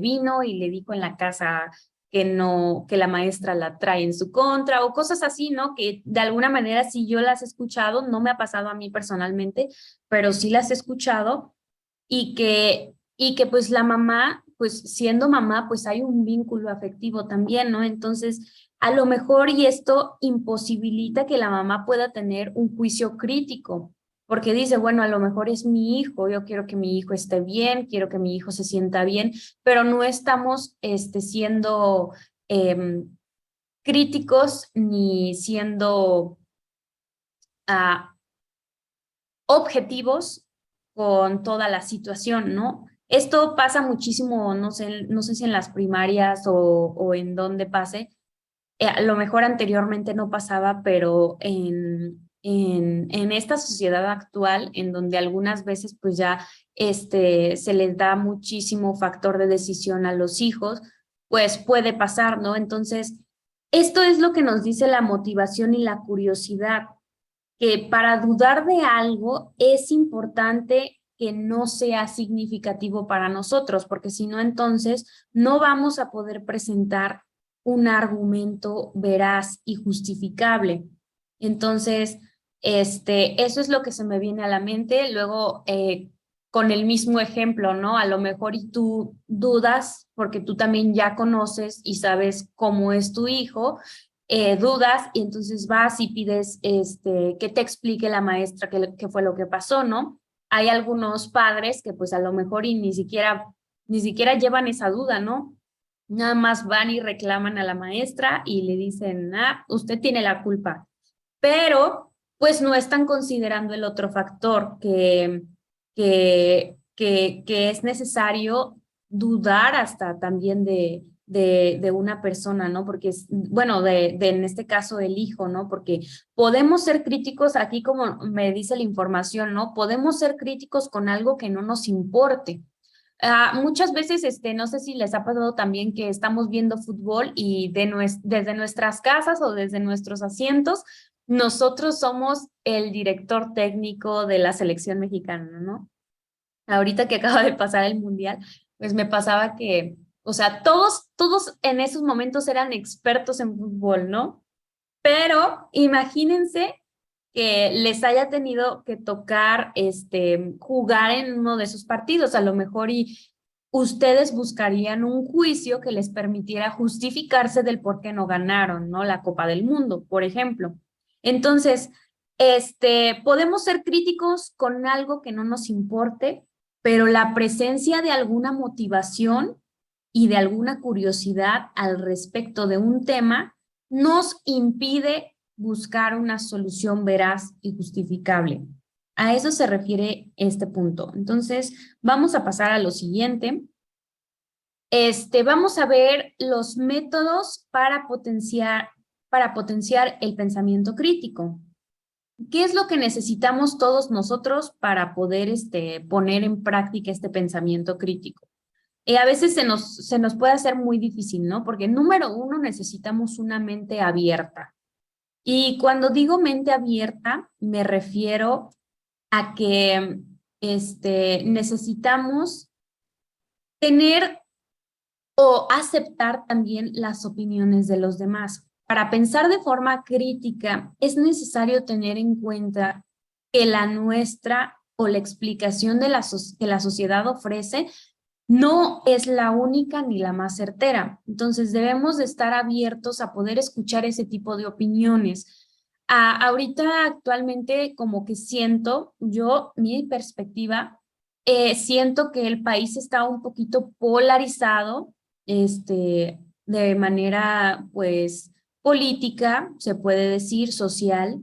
Speaker 2: vino y le dijo en la casa que no, que la maestra la trae en su contra o cosas así, ¿no? Que de alguna manera sí yo las he escuchado, no me ha pasado a mí personalmente, pero sí las he escuchado y que pues la mamá, pues siendo mamá, pues hay un vínculo afectivo también, ¿no? Entonces, a lo mejor y esto imposibilita que la mamá pueda tener un juicio crítico, porque dice, bueno, a lo mejor es mi hijo, yo quiero que mi hijo esté bien, quiero que mi hijo se sienta bien, pero no estamos siendo críticos ni siendo ah, objetivos con toda la situación, ¿no? Esto pasa muchísimo, no sé si en las primarias o en dónde pase. A lo mejor anteriormente no pasaba, pero en esta sociedad actual, en donde algunas veces pues ya se les da muchísimo factor de decisión a los hijos, pues puede pasar, ¿no? Entonces, esto es lo que nos dice la motivación y la curiosidad, que para dudar de algo es importante que no sea significativo para nosotros, porque si no, entonces no vamos a poder presentar un argumento veraz y justificable. Entonces, eso es lo que se me viene a la mente. Luego, con el mismo ejemplo, ¿no? A lo mejor y tú dudas porque tú también ya conoces y sabes cómo es tu hijo, dudas y entonces vas y pides que te explique la maestra qué fue lo que pasó, ¿no? Hay algunos padres que pues a lo mejor y ni siquiera llevan esa duda, ¿no? Nada más van y reclaman a la maestra y le dicen, ah, usted tiene la culpa, pero pues no están considerando el otro factor que es necesario dudar hasta también de una persona, ¿no? Porque, bueno, en este caso el hijo, ¿no? Porque podemos ser críticos, aquí como me dice la información, ¿no? Podemos ser críticos con algo que no nos importe. Muchas veces, no sé si les ha pasado también que estamos viendo fútbol y desde nuestras casas o desde nuestros asientos, nosotros somos el director técnico de la selección mexicana, ¿no? Ahorita que acaba de pasar el mundial, pues me pasaba que, o sea, todos en esos momentos eran expertos en fútbol, ¿no? Pero imagínense que les haya tenido que tocar jugar en uno de esos partidos, a lo mejor y ustedes buscarían un juicio que les permitiera justificarse del por qué no ganaron, ¿no? La Copa del Mundo, por ejemplo. Entonces, podemos ser críticos con algo que no nos importe, pero la presencia de alguna motivación y de alguna curiosidad al respecto de un tema nos impide buscar una solución veraz y justificable. A eso se refiere este punto. Entonces, vamos a pasar a lo siguiente. Vamos a ver los métodos para potenciar el pensamiento crítico. ¿Qué es lo que necesitamos todos nosotros para poder poner en práctica este pensamiento crítico? A veces se nos puede hacer muy difícil, ¿no? Porque número uno, necesitamos una mente abierta. Y cuando digo mente abierta, me refiero a que necesitamos tener o aceptar también las opiniones de los demás. Para pensar de forma crítica, es necesario tener en cuenta que la nuestra o la explicación de que la sociedad ofrece no es la única ni la más certera. Entonces debemos de estar abiertos a poder escuchar ese tipo de opiniones. Ahorita actualmente como que siento, mi perspectiva, siento que el país está un poquito polarizado, de manera pues política, se puede decir, social.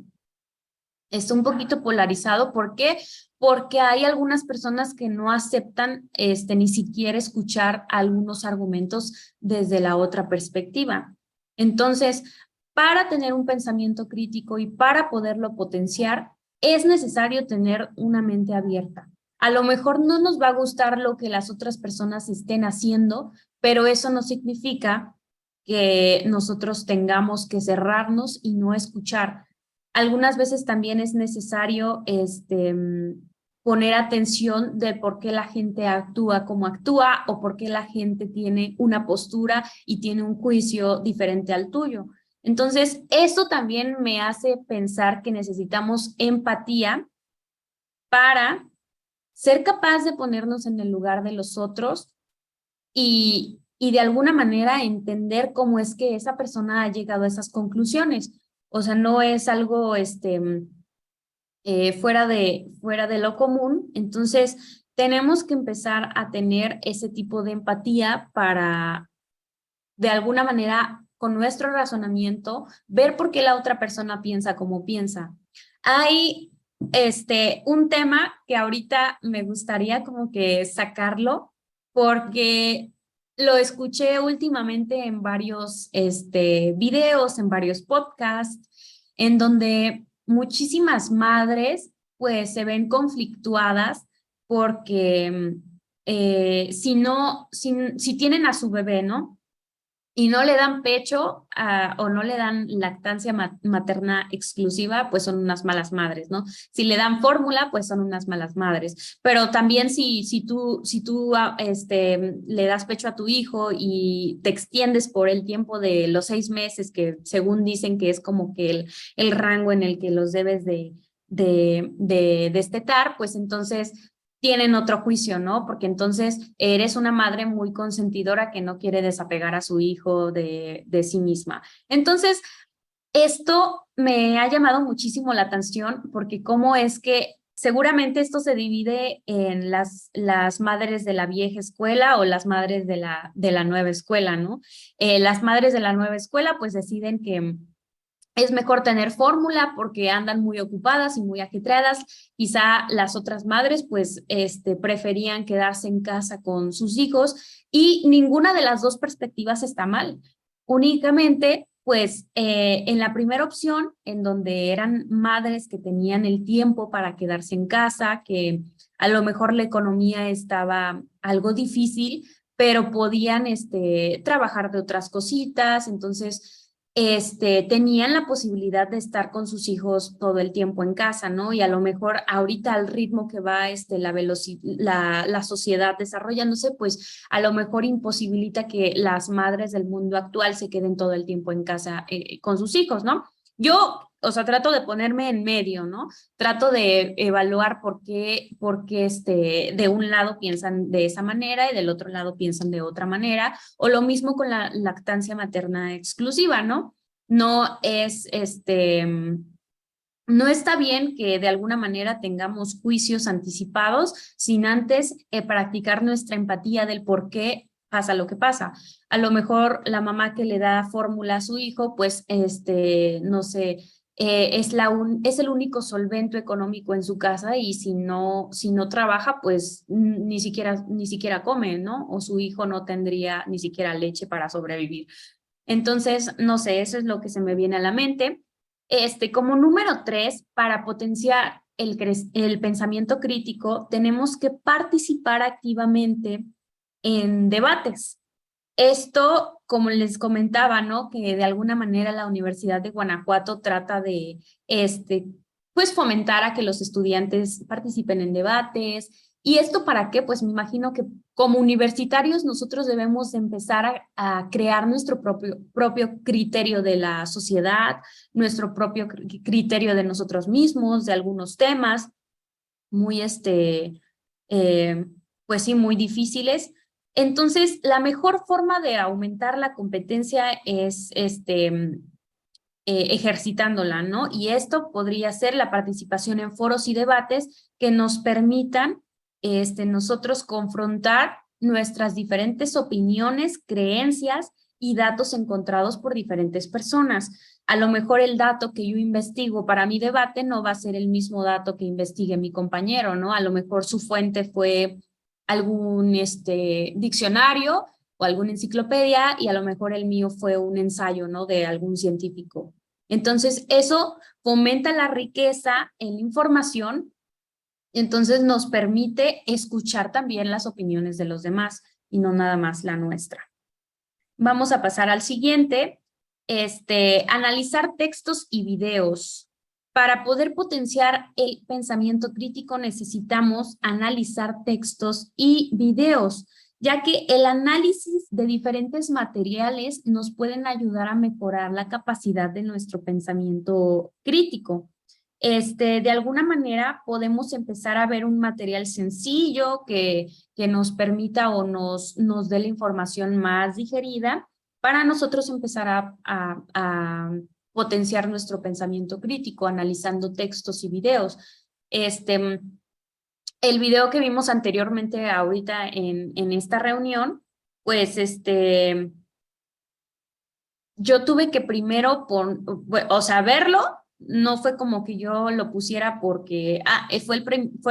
Speaker 2: Está un poquito polarizado. ¿Por qué? Porque hay algunas personas que no aceptan ni siquiera escuchar algunos argumentos desde la otra perspectiva. Entonces, para tener un pensamiento crítico y para poderlo potenciar, es necesario tener una mente abierta. A lo mejor no nos va a gustar lo que las otras personas estén haciendo, pero eso no significa que nosotros tengamos que cerrarnos y no escuchar. Algunas veces también es necesario poner atención de por qué la gente actúa como actúa o por qué la gente tiene una postura y tiene un juicio diferente al tuyo. Entonces, eso también me hace pensar que necesitamos empatía para ser capaz de ponernos en el lugar de los otros y de alguna manera entender cómo es que esa persona ha llegado a esas conclusiones. O sea, no es algo fuera de lo común. Entonces, tenemos que empezar a tener ese tipo de empatía para, de alguna manera, con nuestro razonamiento, ver por qué la otra persona piensa como piensa. Hay un tema que ahorita me gustaría como que sacarlo, porque lo escuché últimamente en varios videos, en varios podcasts, en donde muchísimas madres pues se ven conflictuadas porque si tienen a su bebé, ¿no? Y no le dan pecho o no le dan lactancia materna exclusiva, pues son unas malas madres, ¿no? Si le dan fórmula, pues son unas malas madres. Pero también si tú le das pecho a tu hijo y te extiendes por el tiempo de los 6 meses, que según dicen que es como que el rango en el que los debes de destetar, pues entonces tienen otro juicio, ¿no? Porque entonces eres una madre muy consentidora que no quiere desapegar a su hijo de sí misma. Entonces, esto me ha llamado muchísimo la atención porque cómo es que seguramente esto se divide en las madres de la vieja escuela o las madres de la nueva escuela, ¿no? Las madres de la nueva escuela pues deciden es mejor tener fórmula porque andan muy ocupadas y muy ajetreadas. Quizá las otras madres pues preferían quedarse en casa con sus hijos y ninguna de las dos perspectivas está mal. Únicamente pues en la primera opción, en donde eran madres que tenían el tiempo para quedarse en casa, que a lo mejor la economía estaba algo difícil, pero podían trabajar de otras cositas, entonces tenían la posibilidad de estar con sus hijos todo el tiempo en casa, ¿no? Y a lo mejor ahorita al ritmo que va la sociedad desarrollándose, pues a lo mejor imposibilita que las madres del mundo actual se queden todo el tiempo en casa con sus hijos, ¿no? Yo, o sea, trato de ponerme en medio, ¿no? Trato de evaluar por qué de un lado piensan de esa manera y del otro lado piensan de otra manera, o lo mismo con la lactancia materna exclusiva, ¿no? No es, no está bien que de alguna manera tengamos juicios anticipados sin antes practicar nuestra empatía del por qué pasa lo que pasa. A lo mejor la mamá que le da fórmula a su hijo, pues, no sé, es el único solvento económico en su casa y si no trabaja, pues ni siquiera come, ¿no? O su hijo no tendría ni siquiera leche para sobrevivir. Entonces, no sé, eso es lo que se me viene a la mente. Como número 3, para potenciar el pensamiento crítico, tenemos que participar activamente en debates. Esto, como les comentaba, ¿no? Que de alguna manera la Universidad de Guanajuato trata de, pues, fomentar a que los estudiantes participen en debates. ¿Y esto para qué? Pues me imagino que como universitarios nosotros debemos empezar a crear nuestro propio criterio de la sociedad, nuestro propio criterio de nosotros mismos, de algunos temas muy, eh, pues sí, muy difíciles. Entonces, la mejor forma de aumentar la competencia es ejercitándola, ¿no? Y esto podría ser la participación en foros y debates que nos permitan nosotros confrontar nuestras diferentes opiniones, creencias y datos encontrados por diferentes personas. A lo mejor el dato que yo investigo para mi debate no va a ser el mismo dato que investigue mi compañero, ¿no? A lo mejor su fuente fue algún diccionario o alguna enciclopedia y a lo mejor el mío fue un ensayo, ¿no? De algún científico. Entonces, eso fomenta la riqueza en la información, entonces nos permite escuchar también las opiniones de los demás y no nada más la nuestra. Vamos a pasar al siguiente, analizar textos y videos. Para poder potenciar el pensamiento crítico necesitamos analizar textos y videos, ya que el análisis de diferentes materiales nos pueden ayudar a mejorar la capacidad de nuestro pensamiento crítico. De alguna manera podemos empezar a ver un material sencillo que nos permita o nos dé la información más digerida para nosotros empezar a potenciar nuestro pensamiento crítico, analizando textos y videos. El video que vimos anteriormente ahorita en esta reunión, pues yo tuve que primero, verlo, no fue como que yo lo pusiera porque, fue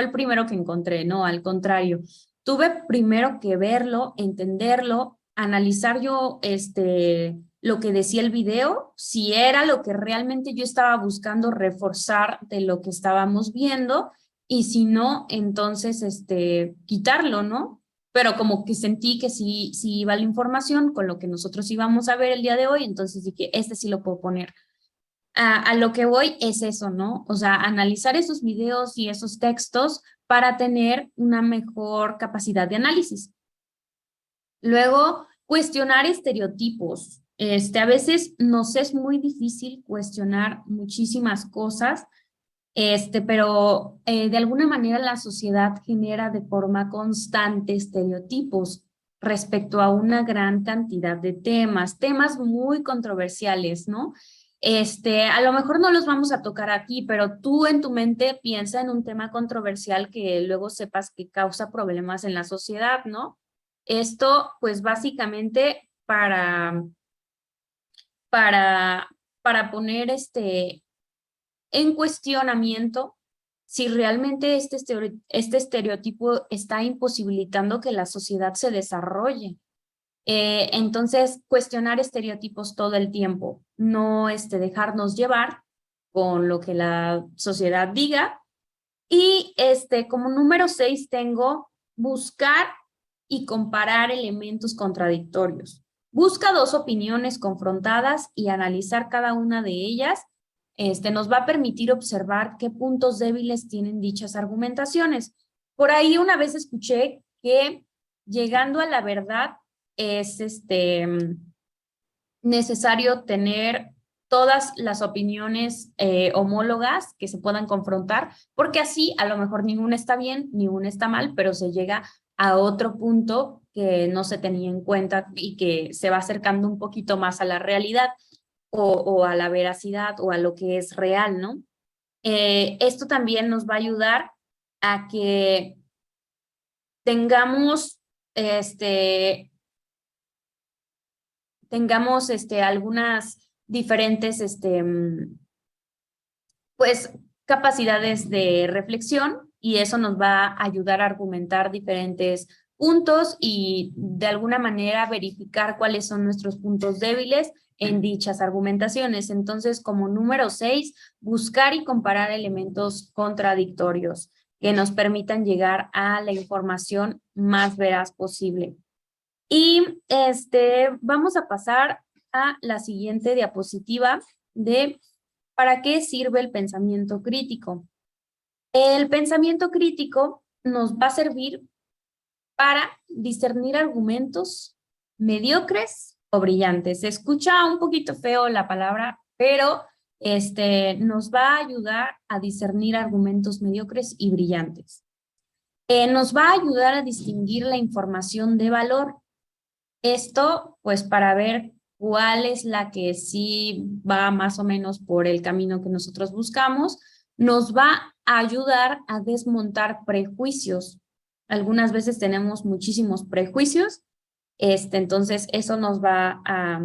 Speaker 2: el primero que encontré, no, al contrario. Tuve primero que verlo, entenderlo, analizar yo, lo que decía el video, si era lo que realmente yo estaba buscando reforzar de lo que estábamos viendo, y si no, entonces, quitarlo, ¿no? Pero como que sentí que sí iba la información con lo que nosotros íbamos a ver el día de hoy, entonces dije, sí lo puedo poner. A lo que voy es eso, ¿no? O sea, analizar esos videos y esos textos para tener una mejor capacidad de análisis. Luego, cuestionar estereotipos. A veces nos es muy difícil cuestionar muchísimas cosas, pero de alguna manera la sociedad genera de forma constante estereotipos respecto a una gran cantidad de temas muy controversiales, ¿no? A lo mejor no los vamos a tocar aquí, pero tú en tu mente piensa en un tema controversial que luego sepas que causa problemas en la sociedad, ¿no? Esto, pues básicamente para para poner en cuestionamiento si realmente este estereotipo está imposibilitando que la sociedad se desarrolle. Entonces, cuestionar estereotipos todo el tiempo, no dejarnos llevar con lo que la sociedad diga. Y como número 6 tengo buscar y comparar elementos contradictorios. Busca dos opiniones confrontadas y analizar cada una de ellas. Nos va a permitir observar qué puntos débiles tienen dichas argumentaciones. Por ahí una vez escuché que llegando a la verdad es necesario tener todas las opiniones homólogas que se puedan confrontar, porque así a lo mejor ninguna está bien, ninguna está mal, pero se llega a otro punto que no se tenía en cuenta y que se va acercando un poquito más a la realidad o a la veracidad o a lo que es real, ¿no? Esto también nos va a ayudar a que tengamos algunas diferentes pues capacidades de reflexión y eso nos va a ayudar a argumentar diferentes puntos y de alguna manera verificar cuáles son nuestros puntos débiles en dichas argumentaciones. Entonces, como número 6, buscar y comparar elementos contradictorios que nos permitan llegar a la información más veraz posible. Y vamos a pasar a la siguiente diapositiva de ¿para qué sirve el pensamiento crítico? El pensamiento crítico nos va a servir para discernir argumentos mediocres o brillantes. Se escucha un poquito feo la palabra, pero nos va a ayudar a discernir argumentos mediocres y brillantes. Nos va a ayudar a distinguir la información de valor. Esto, pues, para ver cuál es la que sí va más o menos por el camino que nosotros buscamos, nos va a ayudar a desmontar prejuicios. Algunas veces tenemos muchísimos prejuicios, entonces eso nos va a,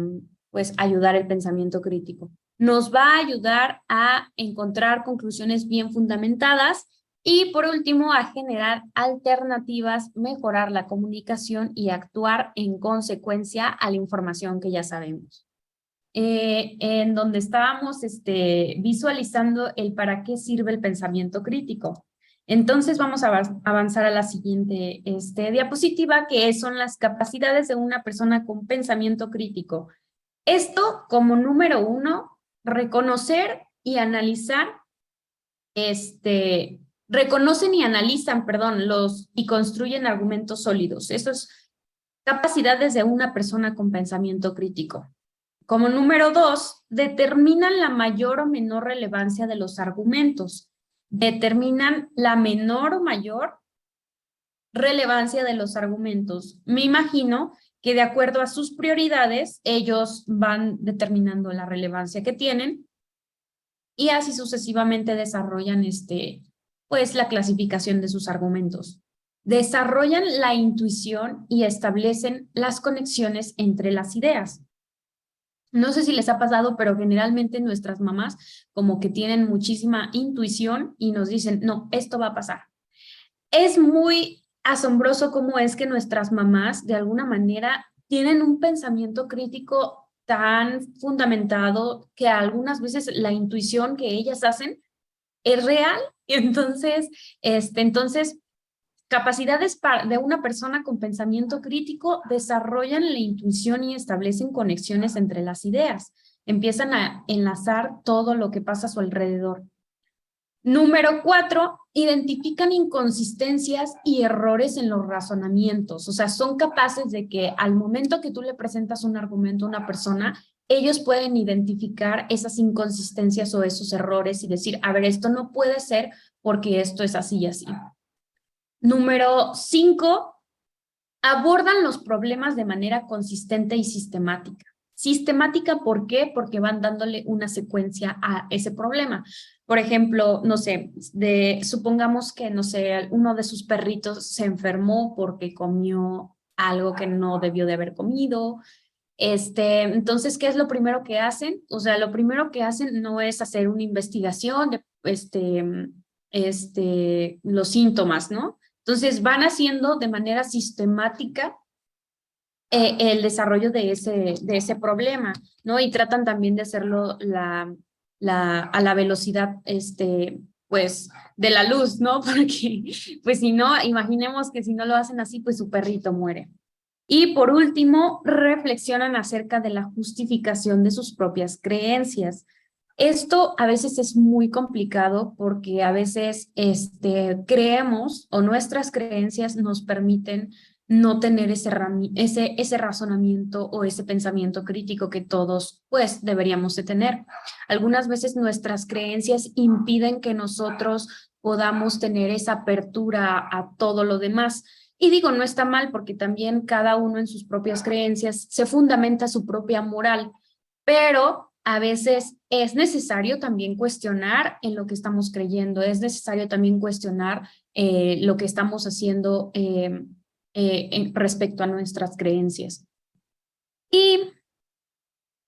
Speaker 2: pues, ayudar el pensamiento crítico. Nos va a ayudar a encontrar conclusiones bien fundamentadas y por último, a generar alternativas, mejorar la comunicación y actuar en consecuencia a la información que ya sabemos. En donde estábamos visualizando el para qué sirve el pensamiento crítico. Entonces vamos a avanzar a la siguiente diapositiva, que son las capacidades de una persona con pensamiento crítico. Esto como número 1, reconocer y analizar reconocen y analizan, y construyen argumentos sólidos. Eso es capacidades de una persona con pensamiento crítico. Como número 2, determinan la mayor o menor relevancia de los argumentos. Determinan la menor o mayor relevancia de los argumentos. Me imagino que de acuerdo a sus prioridades, ellos van determinando la relevancia que tienen y así sucesivamente desarrollan pues la clasificación de sus argumentos. Desarrollan la intuición y establecen las conexiones entre las ideas. No sé si les ha pasado, pero generalmente nuestras mamás como que tienen muchísima intuición y nos dicen, no, esto va a pasar. Es muy asombroso cómo es que nuestras mamás de alguna manera tienen un pensamiento crítico tan fundamentado que algunas veces la intuición que ellas hacen es real. Entonces, capacidades de una persona con pensamiento crítico desarrollan la intuición y establecen conexiones entre las ideas. Empiezan a enlazar todo lo que pasa a su alrededor. Número 4, identifican inconsistencias y errores en los razonamientos. O sea, son capaces de que al momento que tú le presentas un argumento a una persona, ellos pueden identificar esas inconsistencias o esos errores y decir, a ver, esto no puede ser porque esto es así y así. Número 5, abordan los problemas de manera consistente y sistemática. Sistemática, ¿por qué? Porque van dándole una secuencia a ese problema. Por ejemplo, no sé, supongamos que, no sé, uno de sus perritos se enfermó porque comió algo que no debió de haber comido. Entonces, ¿qué es lo primero que hacen? O sea, lo primero que hacen no es hacer una investigación de los síntomas, ¿no? Entonces, van haciendo de manera sistemática el desarrollo de ese problema, ¿no? Y tratan también de hacerlo a la velocidad, pues, de la luz, ¿no? Porque, pues, si no, imaginemos que si no lo hacen así, pues su perrito muere. Y por último, reflexionan acerca de la justificación de sus propias creencias. Esto a veces es muy complicado porque a veces creemos o nuestras creencias nos permiten no tener ese razonamiento o ese pensamiento crítico que todos pues deberíamos de tener. Algunas veces nuestras creencias impiden que nosotros podamos tener esa apertura a todo lo demás. Y digo, no está mal porque también cada uno en sus propias creencias se fundamenta su propia moral, pero a veces es necesario también cuestionar en lo que estamos creyendo, es necesario también cuestionar lo que estamos haciendo respecto a nuestras creencias. Y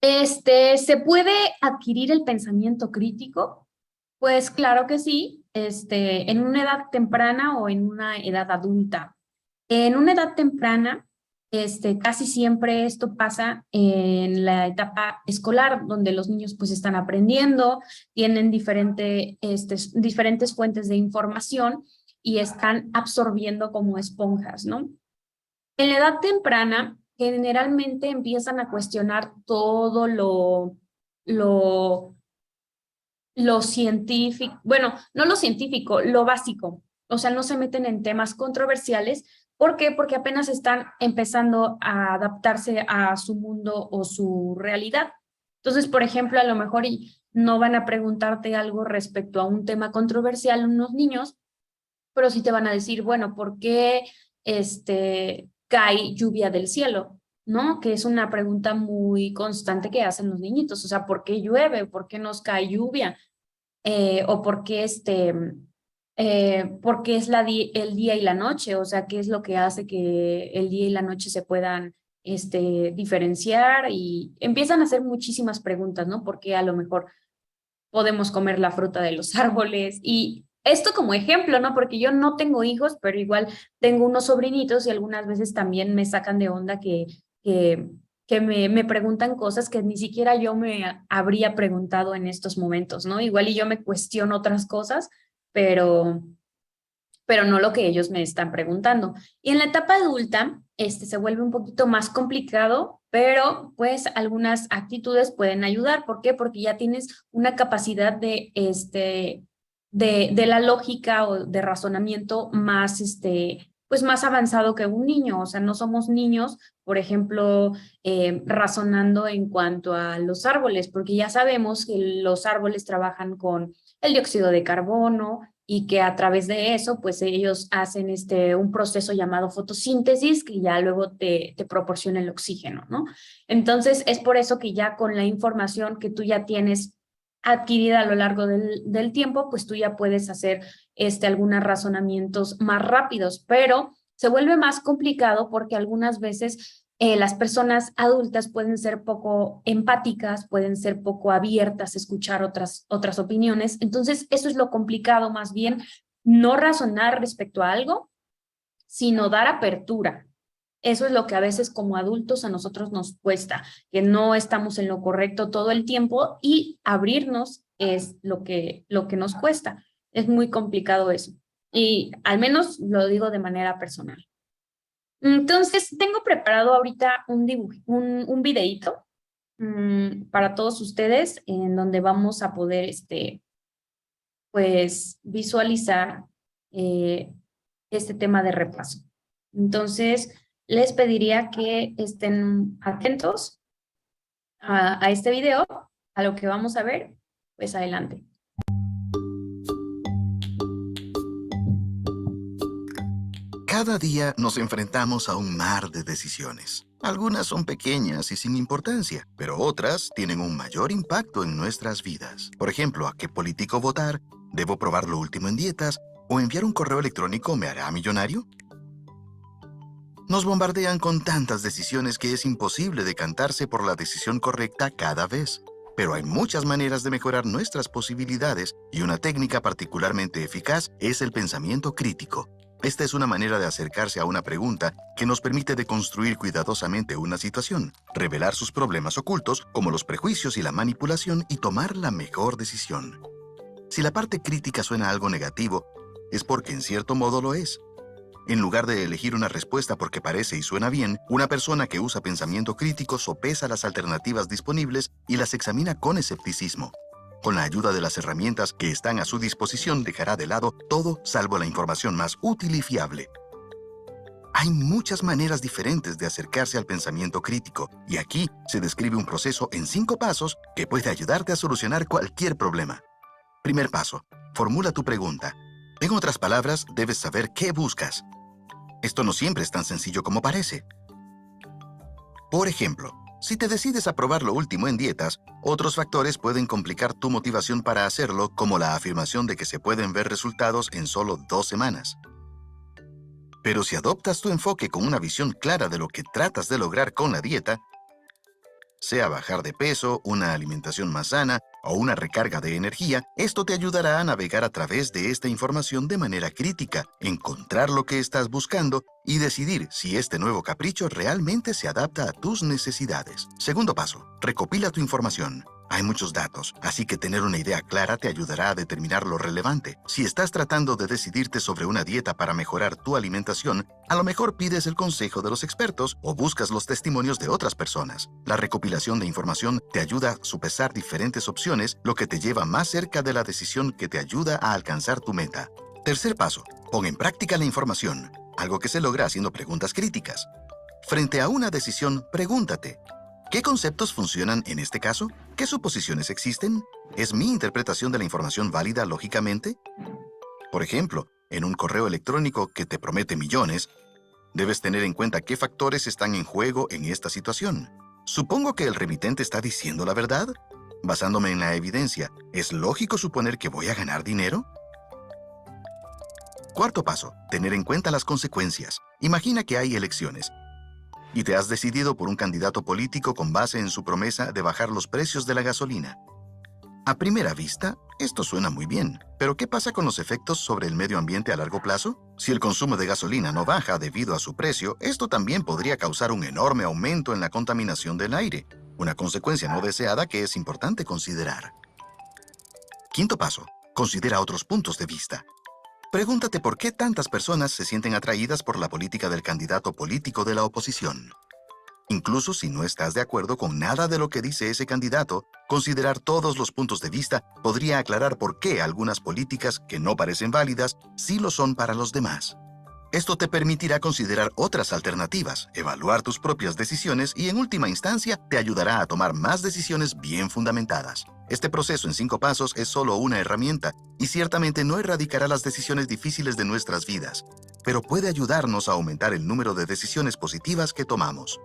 Speaker 2: ¿se puede adquirir el pensamiento crítico? Pues claro que sí, en una edad temprana o en una edad adulta. En una edad temprana, casi siempre esto pasa en la etapa escolar, donde los niños pues están aprendiendo, tienen diferentes fuentes de información y están absorbiendo como esponjas, ¿no? En la edad temprana, generalmente empiezan a cuestionar todo lo científico, bueno, no lo científico, lo básico. O sea, no se meten en temas controversiales. ¿Por qué? Porque apenas están empezando a adaptarse a su mundo o su realidad. Entonces, por ejemplo, a lo mejor no van a preguntarte algo respecto a un tema controversial unos niños, pero sí te van a decir, bueno, ¿por qué cae lluvia del cielo? ¿No? Que es una pregunta muy constante que hacen los niñitos, o sea, ¿por qué llueve? ¿Por qué nos cae lluvia? O por qué porque es el día y la noche, o sea, qué es lo que hace que el día y la noche se puedan diferenciar, y empiezan a hacer muchísimas preguntas, ¿no? Porque a lo mejor podemos comer la fruta de los árboles. Y esto como ejemplo, ¿no? Porque yo no tengo hijos, pero igual tengo unos sobrinitos y algunas veces también me sacan de onda que me preguntan cosas que ni siquiera yo me habría preguntado en estos momentos, ¿no? Igual y yo me cuestiono otras cosas, pero no lo que ellos me están preguntando. Y en la etapa adulta, se vuelve un poquito más complicado, pero pues algunas actitudes pueden ayudar. ¿Por qué? Porque ya tienes una capacidad de la lógica o de razonamiento más, pues más avanzado que un niño. O sea, no somos niños, por ejemplo, razonando en cuanto a los árboles, porque ya sabemos que los árboles trabajan con el dióxido de carbono, y que a través de eso, pues ellos hacen un proceso llamado fotosíntesis, que ya luego te proporciona el oxígeno, ¿no? Entonces, es por eso que ya con la información que tú ya tienes adquirida a lo largo del tiempo, pues tú ya puedes hacer algunos razonamientos más rápidos, pero se vuelve más complicado porque algunas veces las personas adultas pueden ser poco empáticas, pueden ser poco abiertas a escuchar otras opiniones. Entonces, eso es lo complicado, más bien, no razonar respecto a algo, sino dar apertura. Eso es lo que a veces como adultos a nosotros nos cuesta, que no estamos en lo correcto todo el tiempo, y abrirnos es lo que nos cuesta. Es muy complicado eso. Y al menos lo digo de manera personal. Entonces, tengo preparado ahorita un videíto para todos ustedes, en donde vamos a poder, pues, visualizar este tema de repaso. Entonces, les pediría que estén atentos a este video, a lo que vamos a ver. Pues adelante.
Speaker 4: Cada día nos enfrentamos a un mar de decisiones. Algunas son pequeñas y sin importancia, pero otras tienen un mayor impacto en nuestras vidas. Por ejemplo, ¿a qué político votar? ¿Debo probar lo último en dietas? ¿O enviar un correo electrónico me hará millonario? Nos bombardean con tantas decisiones que es imposible decantarse por la decisión correcta cada vez. Pero hay muchas maneras de mejorar nuestras posibilidades y una técnica particularmente eficaz es el pensamiento crítico. Esta es una manera de acercarse a una pregunta que nos permite deconstruir cuidadosamente una situación, revelar sus problemas ocultos como los prejuicios y la manipulación y tomar la mejor decisión. Si la parte crítica suena algo negativo, es porque en cierto modo lo es. En lugar de elegir una respuesta porque parece y suena bien, una persona que usa pensamiento crítico sopesa las alternativas disponibles y las examina con escepticismo. Con la ayuda de las herramientas que están a su disposición, dejará de lado todo salvo la información más útil y fiable. Hay muchas maneras diferentes de acercarse al pensamiento crítico, y aquí se describe un proceso en 5 pasos que puede ayudarte a solucionar cualquier problema. Primer paso, formula tu pregunta. En otras palabras, debes saber qué buscas. Esto no siempre es tan sencillo como parece. Por ejemplo, si te decides a probar lo último en dietas, otros factores pueden complicar tu motivación para hacerlo, como la afirmación de que se pueden ver resultados en solo 2 semanas. Pero si adoptas tu enfoque con una visión clara de lo que tratas de lograr con la dieta, sea bajar de peso, una alimentación más sana o una recarga de energía, esto te ayudará a navegar a través de esta información de manera crítica, encontrar lo que estás buscando y decidir si este nuevo capricho realmente se adapta a tus necesidades. Segundo paso, recopila tu información. Hay muchos datos, así que tener una idea clara te ayudará a determinar lo relevante. Si estás tratando de decidirte sobre una dieta para mejorar tu alimentación, a lo mejor pides el consejo de los expertos o buscas los testimonios de otras personas. La recopilación de información te ayuda a sopesar diferentes opciones, lo que te lleva más cerca de la decisión que te ayuda a alcanzar tu meta. Tercer paso, pon en práctica la información, algo que se logra haciendo preguntas críticas. Frente a una decisión, pregúntate, ¿qué conceptos funcionan en este caso? ¿Qué suposiciones existen? ¿Es mi interpretación de la información válida lógicamente? Por ejemplo, en un correo electrónico que te promete millones, debes tener en cuenta qué factores están en juego en esta situación. Supongo que el remitente está diciendo la verdad. Basándome en la evidencia, ¿es lógico suponer que voy a ganar dinero? Cuarto paso, tener en cuenta las consecuencias. Imagina que hay elecciones y te has decidido por un candidato político con base en su promesa de bajar los precios de la gasolina. A primera vista, esto suena muy bien, pero ¿qué pasa con los efectos sobre el medio ambiente a largo plazo? Si el consumo de gasolina no baja debido a su precio, esto también podría causar un enorme aumento en la contaminación del aire, una consecuencia no deseada que es importante considerar. Quinto paso, considera otros puntos de vista. Pregúntate por qué tantas personas se sienten atraídas por la política del candidato político de la oposición. Incluso si no estás de acuerdo con nada de lo que dice ese candidato, considerar todos los puntos de vista podría aclarar por qué algunas políticas que no parecen válidas sí lo son para los demás. Esto te permitirá considerar otras alternativas, evaluar tus propias decisiones y en última instancia te ayudará a tomar más decisiones bien fundamentadas. Este proceso en 5 pasos es solo una herramienta y ciertamente no erradicará las decisiones difíciles de nuestras vidas, pero puede ayudarnos a aumentar el número de decisiones positivas que tomamos.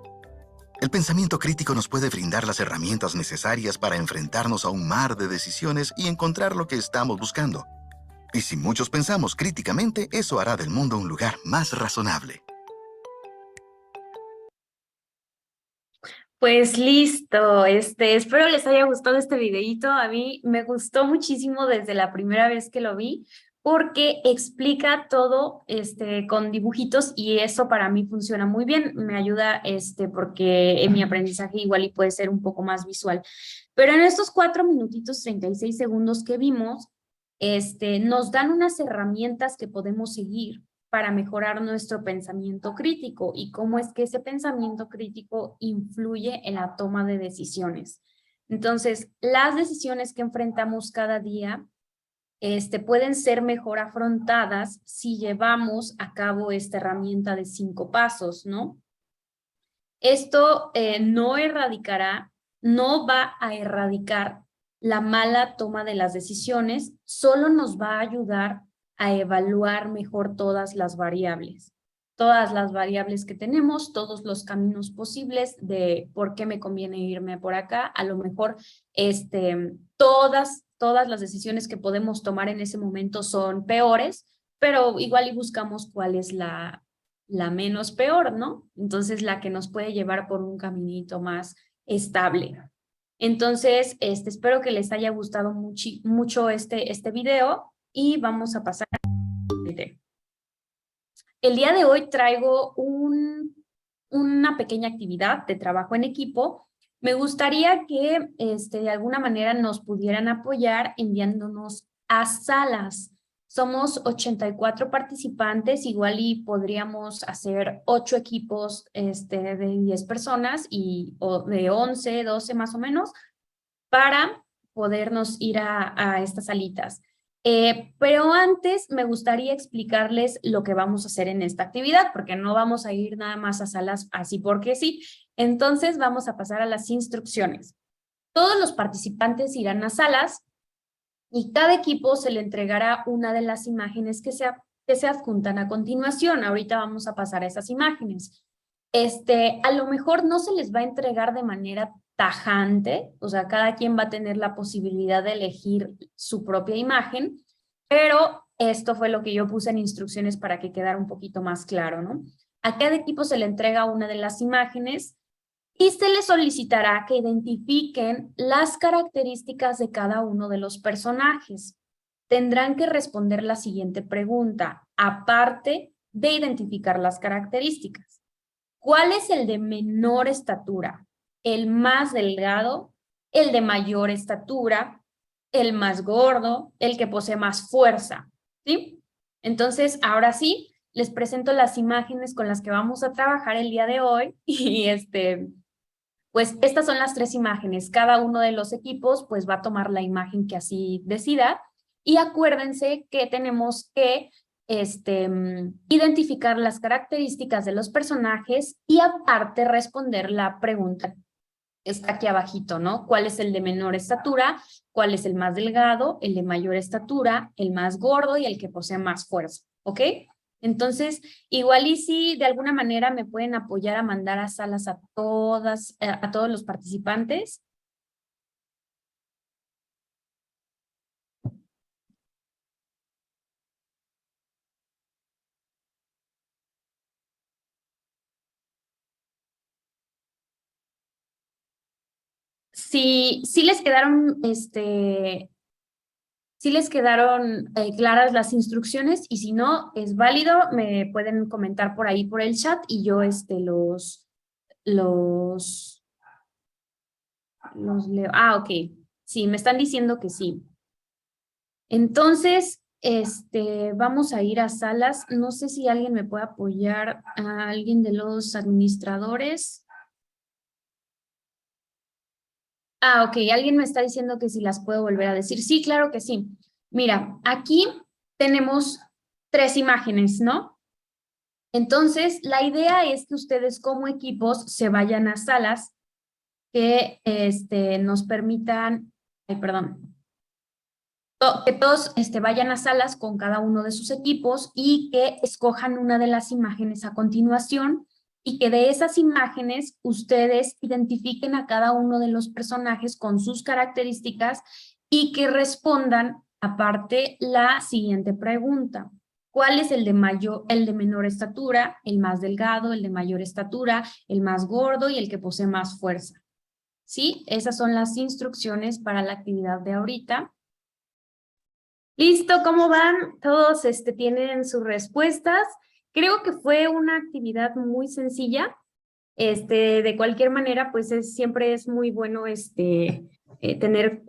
Speaker 4: El pensamiento crítico nos puede brindar las herramientas necesarias para enfrentarnos a un mar de decisiones y encontrar lo que estamos buscando. Y si muchos pensamos críticamente, eso hará del mundo un lugar más razonable.
Speaker 2: Pues listo, espero les haya gustado este videito. A mí me gustó muchísimo desde la primera vez que lo vi porque explica todo con dibujitos y eso para mí funciona muy bien. Me ayuda porque en mi aprendizaje igual y puede ser un poco más visual. Pero en estos 4 minutitos 36 segundos que vimos, nos dan unas herramientas que podemos seguir para mejorar nuestro pensamiento crítico y cómo es que ese pensamiento crítico influye en la toma de decisiones. Entonces, las decisiones que enfrentamos cada día pueden ser mejor afrontadas si llevamos a cabo esta herramienta de 5 pasos, ¿no? Esto no va a erradicar la mala toma de las decisiones, solo nos va a ayudar a evaluar mejor todas las variables que tenemos, todos los caminos posibles de por qué me conviene irme por acá. A lo mejor todas las decisiones que podemos tomar en ese momento son peores, pero igual y buscamos cuál es la la menos peor, ¿no? Entonces, la que nos puede llevar por un caminito más estable. Entonces, espero que les haya gustado mucho este video y vamos a pasar al siguiente. El día de hoy traigo una pequeña actividad de trabajo en equipo. Me gustaría que de alguna manera nos pudieran apoyar enviándonos a salas. Somos 84 participantes, igual y podríamos hacer 8 equipos de 10 personas o de 11, 12 más o menos, para podernos ir a estas salitas. Pero antes me gustaría explicarles lo que vamos a hacer en esta actividad, porque no vamos a ir nada más a salas así porque sí. Entonces vamos a pasar a las instrucciones. Todos los participantes irán a salas y cada equipo se le entregará una de las imágenes que se adjuntan a continuación. Ahorita vamos a pasar a esas imágenes. A lo mejor no se les va a entregar de manera tajante, o sea, cada quien va a tener la posibilidad de elegir su propia imagen, pero esto fue lo que yo puse en instrucciones para que quedara un poquito más claro, ¿no? A cada equipo se le entrega una de las imágenes y se les solicitará que identifiquen las características de cada uno de los personajes. Tendrán que responder la siguiente pregunta, aparte de identificar las características. ¿Cuál es el de menor estatura? ¿El más delgado? ¿El de mayor estatura? ¿El más gordo? ¿El que posee más fuerza? ¿Sí? Entonces, ahora sí, les presento las imágenes con las que vamos a trabajar el día de hoy y pues estas son las 3 imágenes. Cada uno de los equipos pues va a tomar la imagen que así decida y acuérdense que tenemos que identificar las características de los personajes y aparte responder la pregunta que está aquí abajito, ¿no? ¿Cuál es el de menor estatura? ¿Cuál es el más delgado? ¿El de mayor estatura? ¿El más gordo? Y el que posee más fuerza, ¿ok? Entonces, igual y si de alguna manera me pueden apoyar a mandar a salas a todos los participantes. Si les quedaron, si les quedaron claras las instrucciones y si no, es válido, me pueden comentar por ahí por el chat y yo los leo. Ah, ok. Sí, me están diciendo que sí. Entonces, vamos a ir a salas. No sé si alguien me puede apoyar, a alguien de los administradores. Ah, ok, alguien me está diciendo que si las puedo volver a decir. Sí, claro que sí. Mira, aquí tenemos 3 imágenes, ¿no? Entonces, la idea es que ustedes como equipos se vayan a salas que nos permitan, que todos vayan a salas con cada uno de sus equipos y que escojan una de las imágenes a continuación y que de esas imágenes ustedes identifiquen a cada uno de los personajes con sus características y que respondan aparte la siguiente pregunta. ¿Cuál es el de menor estatura, el más delgado, el de mayor estatura, el más gordo y el que posee más fuerza? ¿Sí? Esas son las instrucciones para la actividad de ahorita. ¿Listo? ¿Cómo van? Todos tienen sus respuestas. Creo que fue una actividad muy sencilla. De cualquier manera, pues siempre es muy bueno tener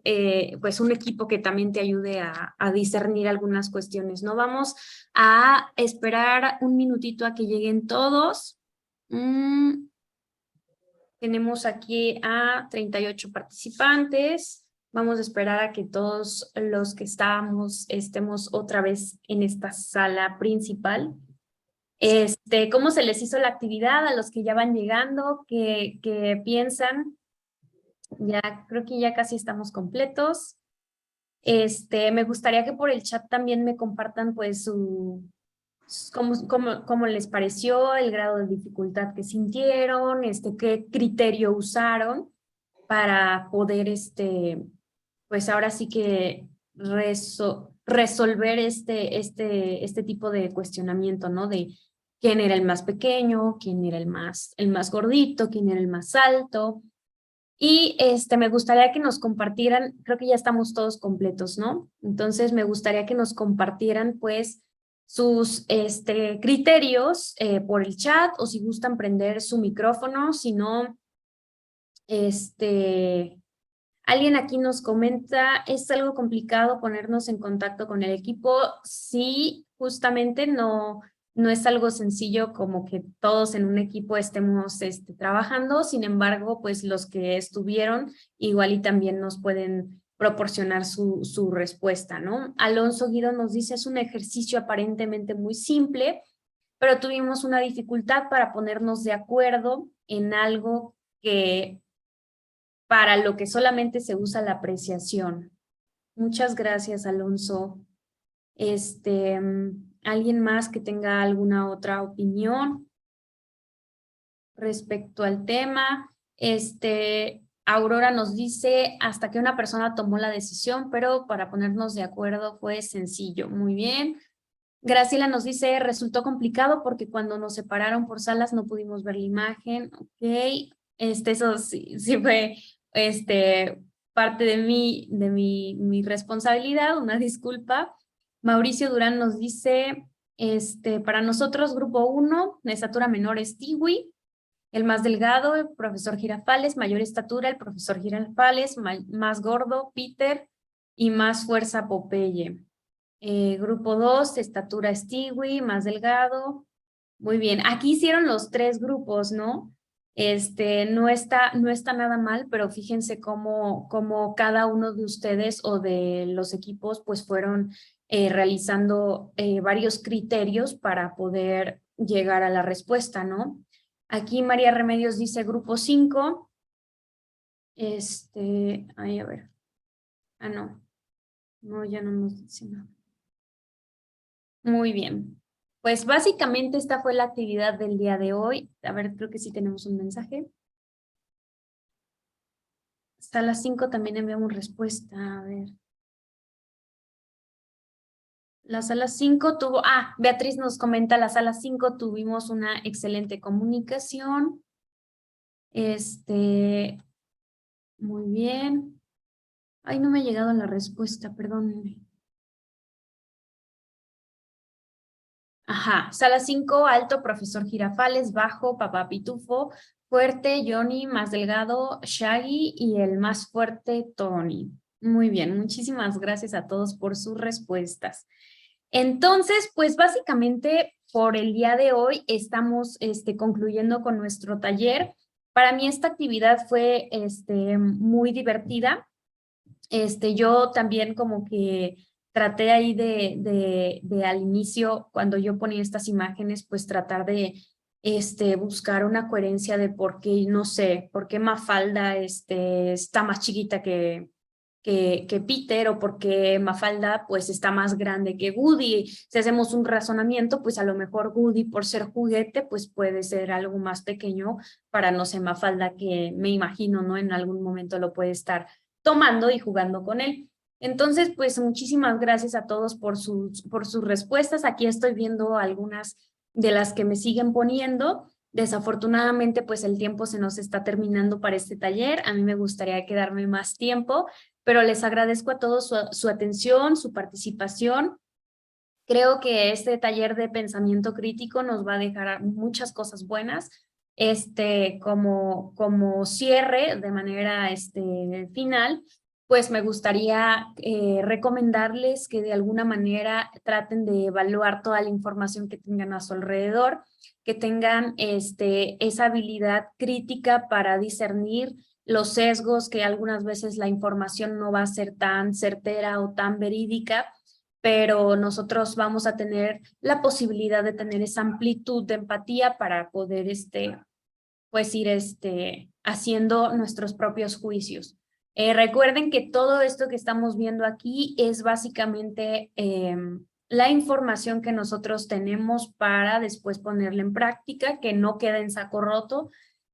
Speaker 2: pues un equipo que también te ayude a discernir algunas cuestiones, ¿no? Vamos a esperar un minutito a que lleguen todos. Tenemos aquí a 38 participantes. Vamos a esperar a que todos los que estemos otra vez en esta sala principal. ¿Cómo se les hizo la actividad a los que ya van llegando? ¿Qué piensan? Ya creo que ya casi estamos completos. Me gustaría que por el chat también me compartan pues cómo les pareció, el grado de dificultad que sintieron, qué criterio usaron para poder, pues ahora sí que resolver este tipo de cuestionamiento, ¿no? De quién era el más pequeño, quién era el más gordito, quién era el más alto. Y me gustaría que nos compartieran, creo que ya estamos todos completos, ¿no? Entonces me gustaría que nos compartieran pues sus criterios por el chat, o si gustan prender su micrófono. Si no, alguien aquí nos comenta, es algo complicado ponernos en contacto con el equipo. Sí, justamente no es algo sencillo como que todos en un equipo estemos trabajando. Sin embargo, pues los que estuvieron igual y también nos pueden proporcionar su respuesta, ¿no? Alonso Guido nos dice, es un ejercicio aparentemente muy simple, pero tuvimos una dificultad para ponernos de acuerdo en algo que para lo que solamente se usa la apreciación. Muchas gracias, Alonso. ¿Alguien más que tenga alguna otra opinión respecto al tema? Aurora nos dice, hasta que una persona tomó la decisión, pero para ponernos de acuerdo fue sencillo. Muy bien. Graciela nos dice, resultó complicado porque cuando nos separaron por salas no pudimos ver la imagen. Ok, eso sí fue parte de mi responsabilidad, una disculpa. Mauricio Durán nos dice, para nosotros grupo 1, de estatura menor es Tiwi, el más delgado, el profesor Girafales, mayor estatura, el profesor Girafales, más gordo, Peter, y más fuerza, Popeye. Grupo 2, estatura Stewie, más delgado. Muy bien, aquí hicieron los 3 grupos, ¿no? No está nada mal, pero fíjense cómo cada uno de ustedes o de los equipos pues fueron realizando varios criterios para poder llegar a la respuesta, ¿no? Aquí María Remedios dice grupo 5. Ay, a ver. Ah, no, ya no nos dice nada. Muy bien. Pues básicamente esta fue la actividad del día de hoy. A ver, creo que sí tenemos un mensaje. Hasta las 5 también enviamos respuesta. A ver. La sala 5 tuvo... Beatriz nos comenta, la sala 5 tuvimos una excelente comunicación. Muy bien. Ay, no me ha llegado la respuesta, perdónenme. Ajá, sala 5, alto, profesor Girafales, bajo, papá Pitufo, fuerte, Johnny, más delgado, Shaggy y el más fuerte, Tony. Muy bien, muchísimas gracias a todos por sus respuestas. Entonces, pues básicamente por el día de hoy estamos concluyendo con nuestro taller. Para mí esta actividad fue muy divertida. Yo también como que traté ahí de al inicio, cuando yo ponía estas imágenes, pues tratar de buscar una coherencia de por qué, no sé, por qué Mafalda está más chiquita que Peter, o por qué Mafalda pues está más grande que Woody. Si hacemos un razonamiento, pues a lo mejor Woody, por ser juguete, pues puede ser algo más pequeño para, no sé, Mafalda, que me imagino, ¿no? En algún momento lo puede estar tomando y jugando con él. Entonces, pues muchísimas gracias a todos por sus respuestas. Aquí estoy viendo algunas de las que me siguen poniendo. Desafortunadamente, pues el tiempo se nos está terminando para este taller. A mí me gustaría quedarme más tiempo, pero les agradezco a todos su atención, su participación. Creo que este taller de pensamiento crítico nos va a dejar muchas cosas buenas. Como cierre de manera final, pues me gustaría recomendarles que de alguna manera traten de evaluar toda la información que tengan a su alrededor, que tengan esa habilidad crítica para discernir los sesgos, que algunas veces la información no va a ser tan certera o tan verídica, pero nosotros vamos a tener la posibilidad de tener esa amplitud de empatía para poder pues ir haciendo nuestros propios juicios. Recuerden que todo esto que estamos viendo aquí es básicamente la información que nosotros tenemos para después ponerla en práctica, que no quede en saco roto,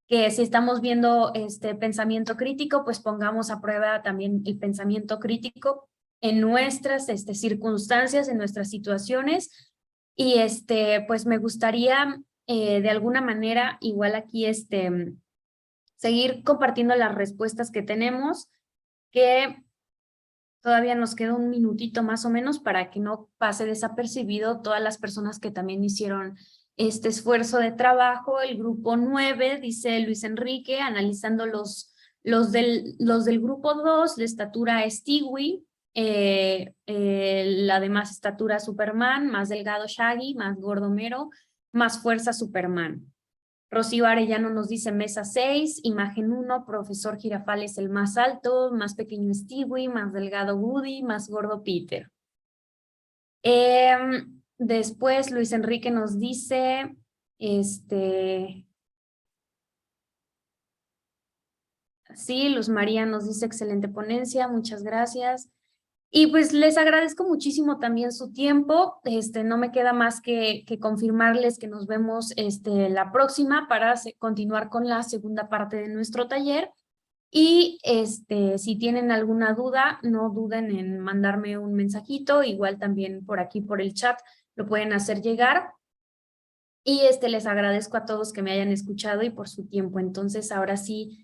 Speaker 2: que si estamos viendo pensamiento crítico, pues pongamos a prueba también el pensamiento crítico en nuestras circunstancias, en nuestras situaciones, Y pues me gustaría de alguna manera, igual aquí, seguir compartiendo las respuestas que tenemos, que todavía nos queda un minutito más o menos para que no pase desapercibido todas las personas que también hicieron este esfuerzo de trabajo. El grupo 9, dice Luis Enrique, analizando los del grupo 2, de estatura Stewie, la demás estatura Superman, más delgado Shaggy, más gordo Mero, más fuerza Superman. Rocío Arellano nos dice mesa 6, imagen 1, profesor Girafales el más alto, más pequeño Stewie, más delgado Woody, más gordo Peter. Después Luis Enrique nos dice, sí, Luz María nos dice excelente ponencia, muchas gracias. Y pues les agradezco muchísimo también su tiempo. No me queda más que confirmarles que nos vemos la próxima para continuar con la segunda parte de nuestro taller. Y si tienen alguna duda, no duden en mandarme un mensajito, igual también por aquí por el chat lo pueden hacer llegar. Y les agradezco a todos que me hayan escuchado y por su tiempo. Entonces ahora sí,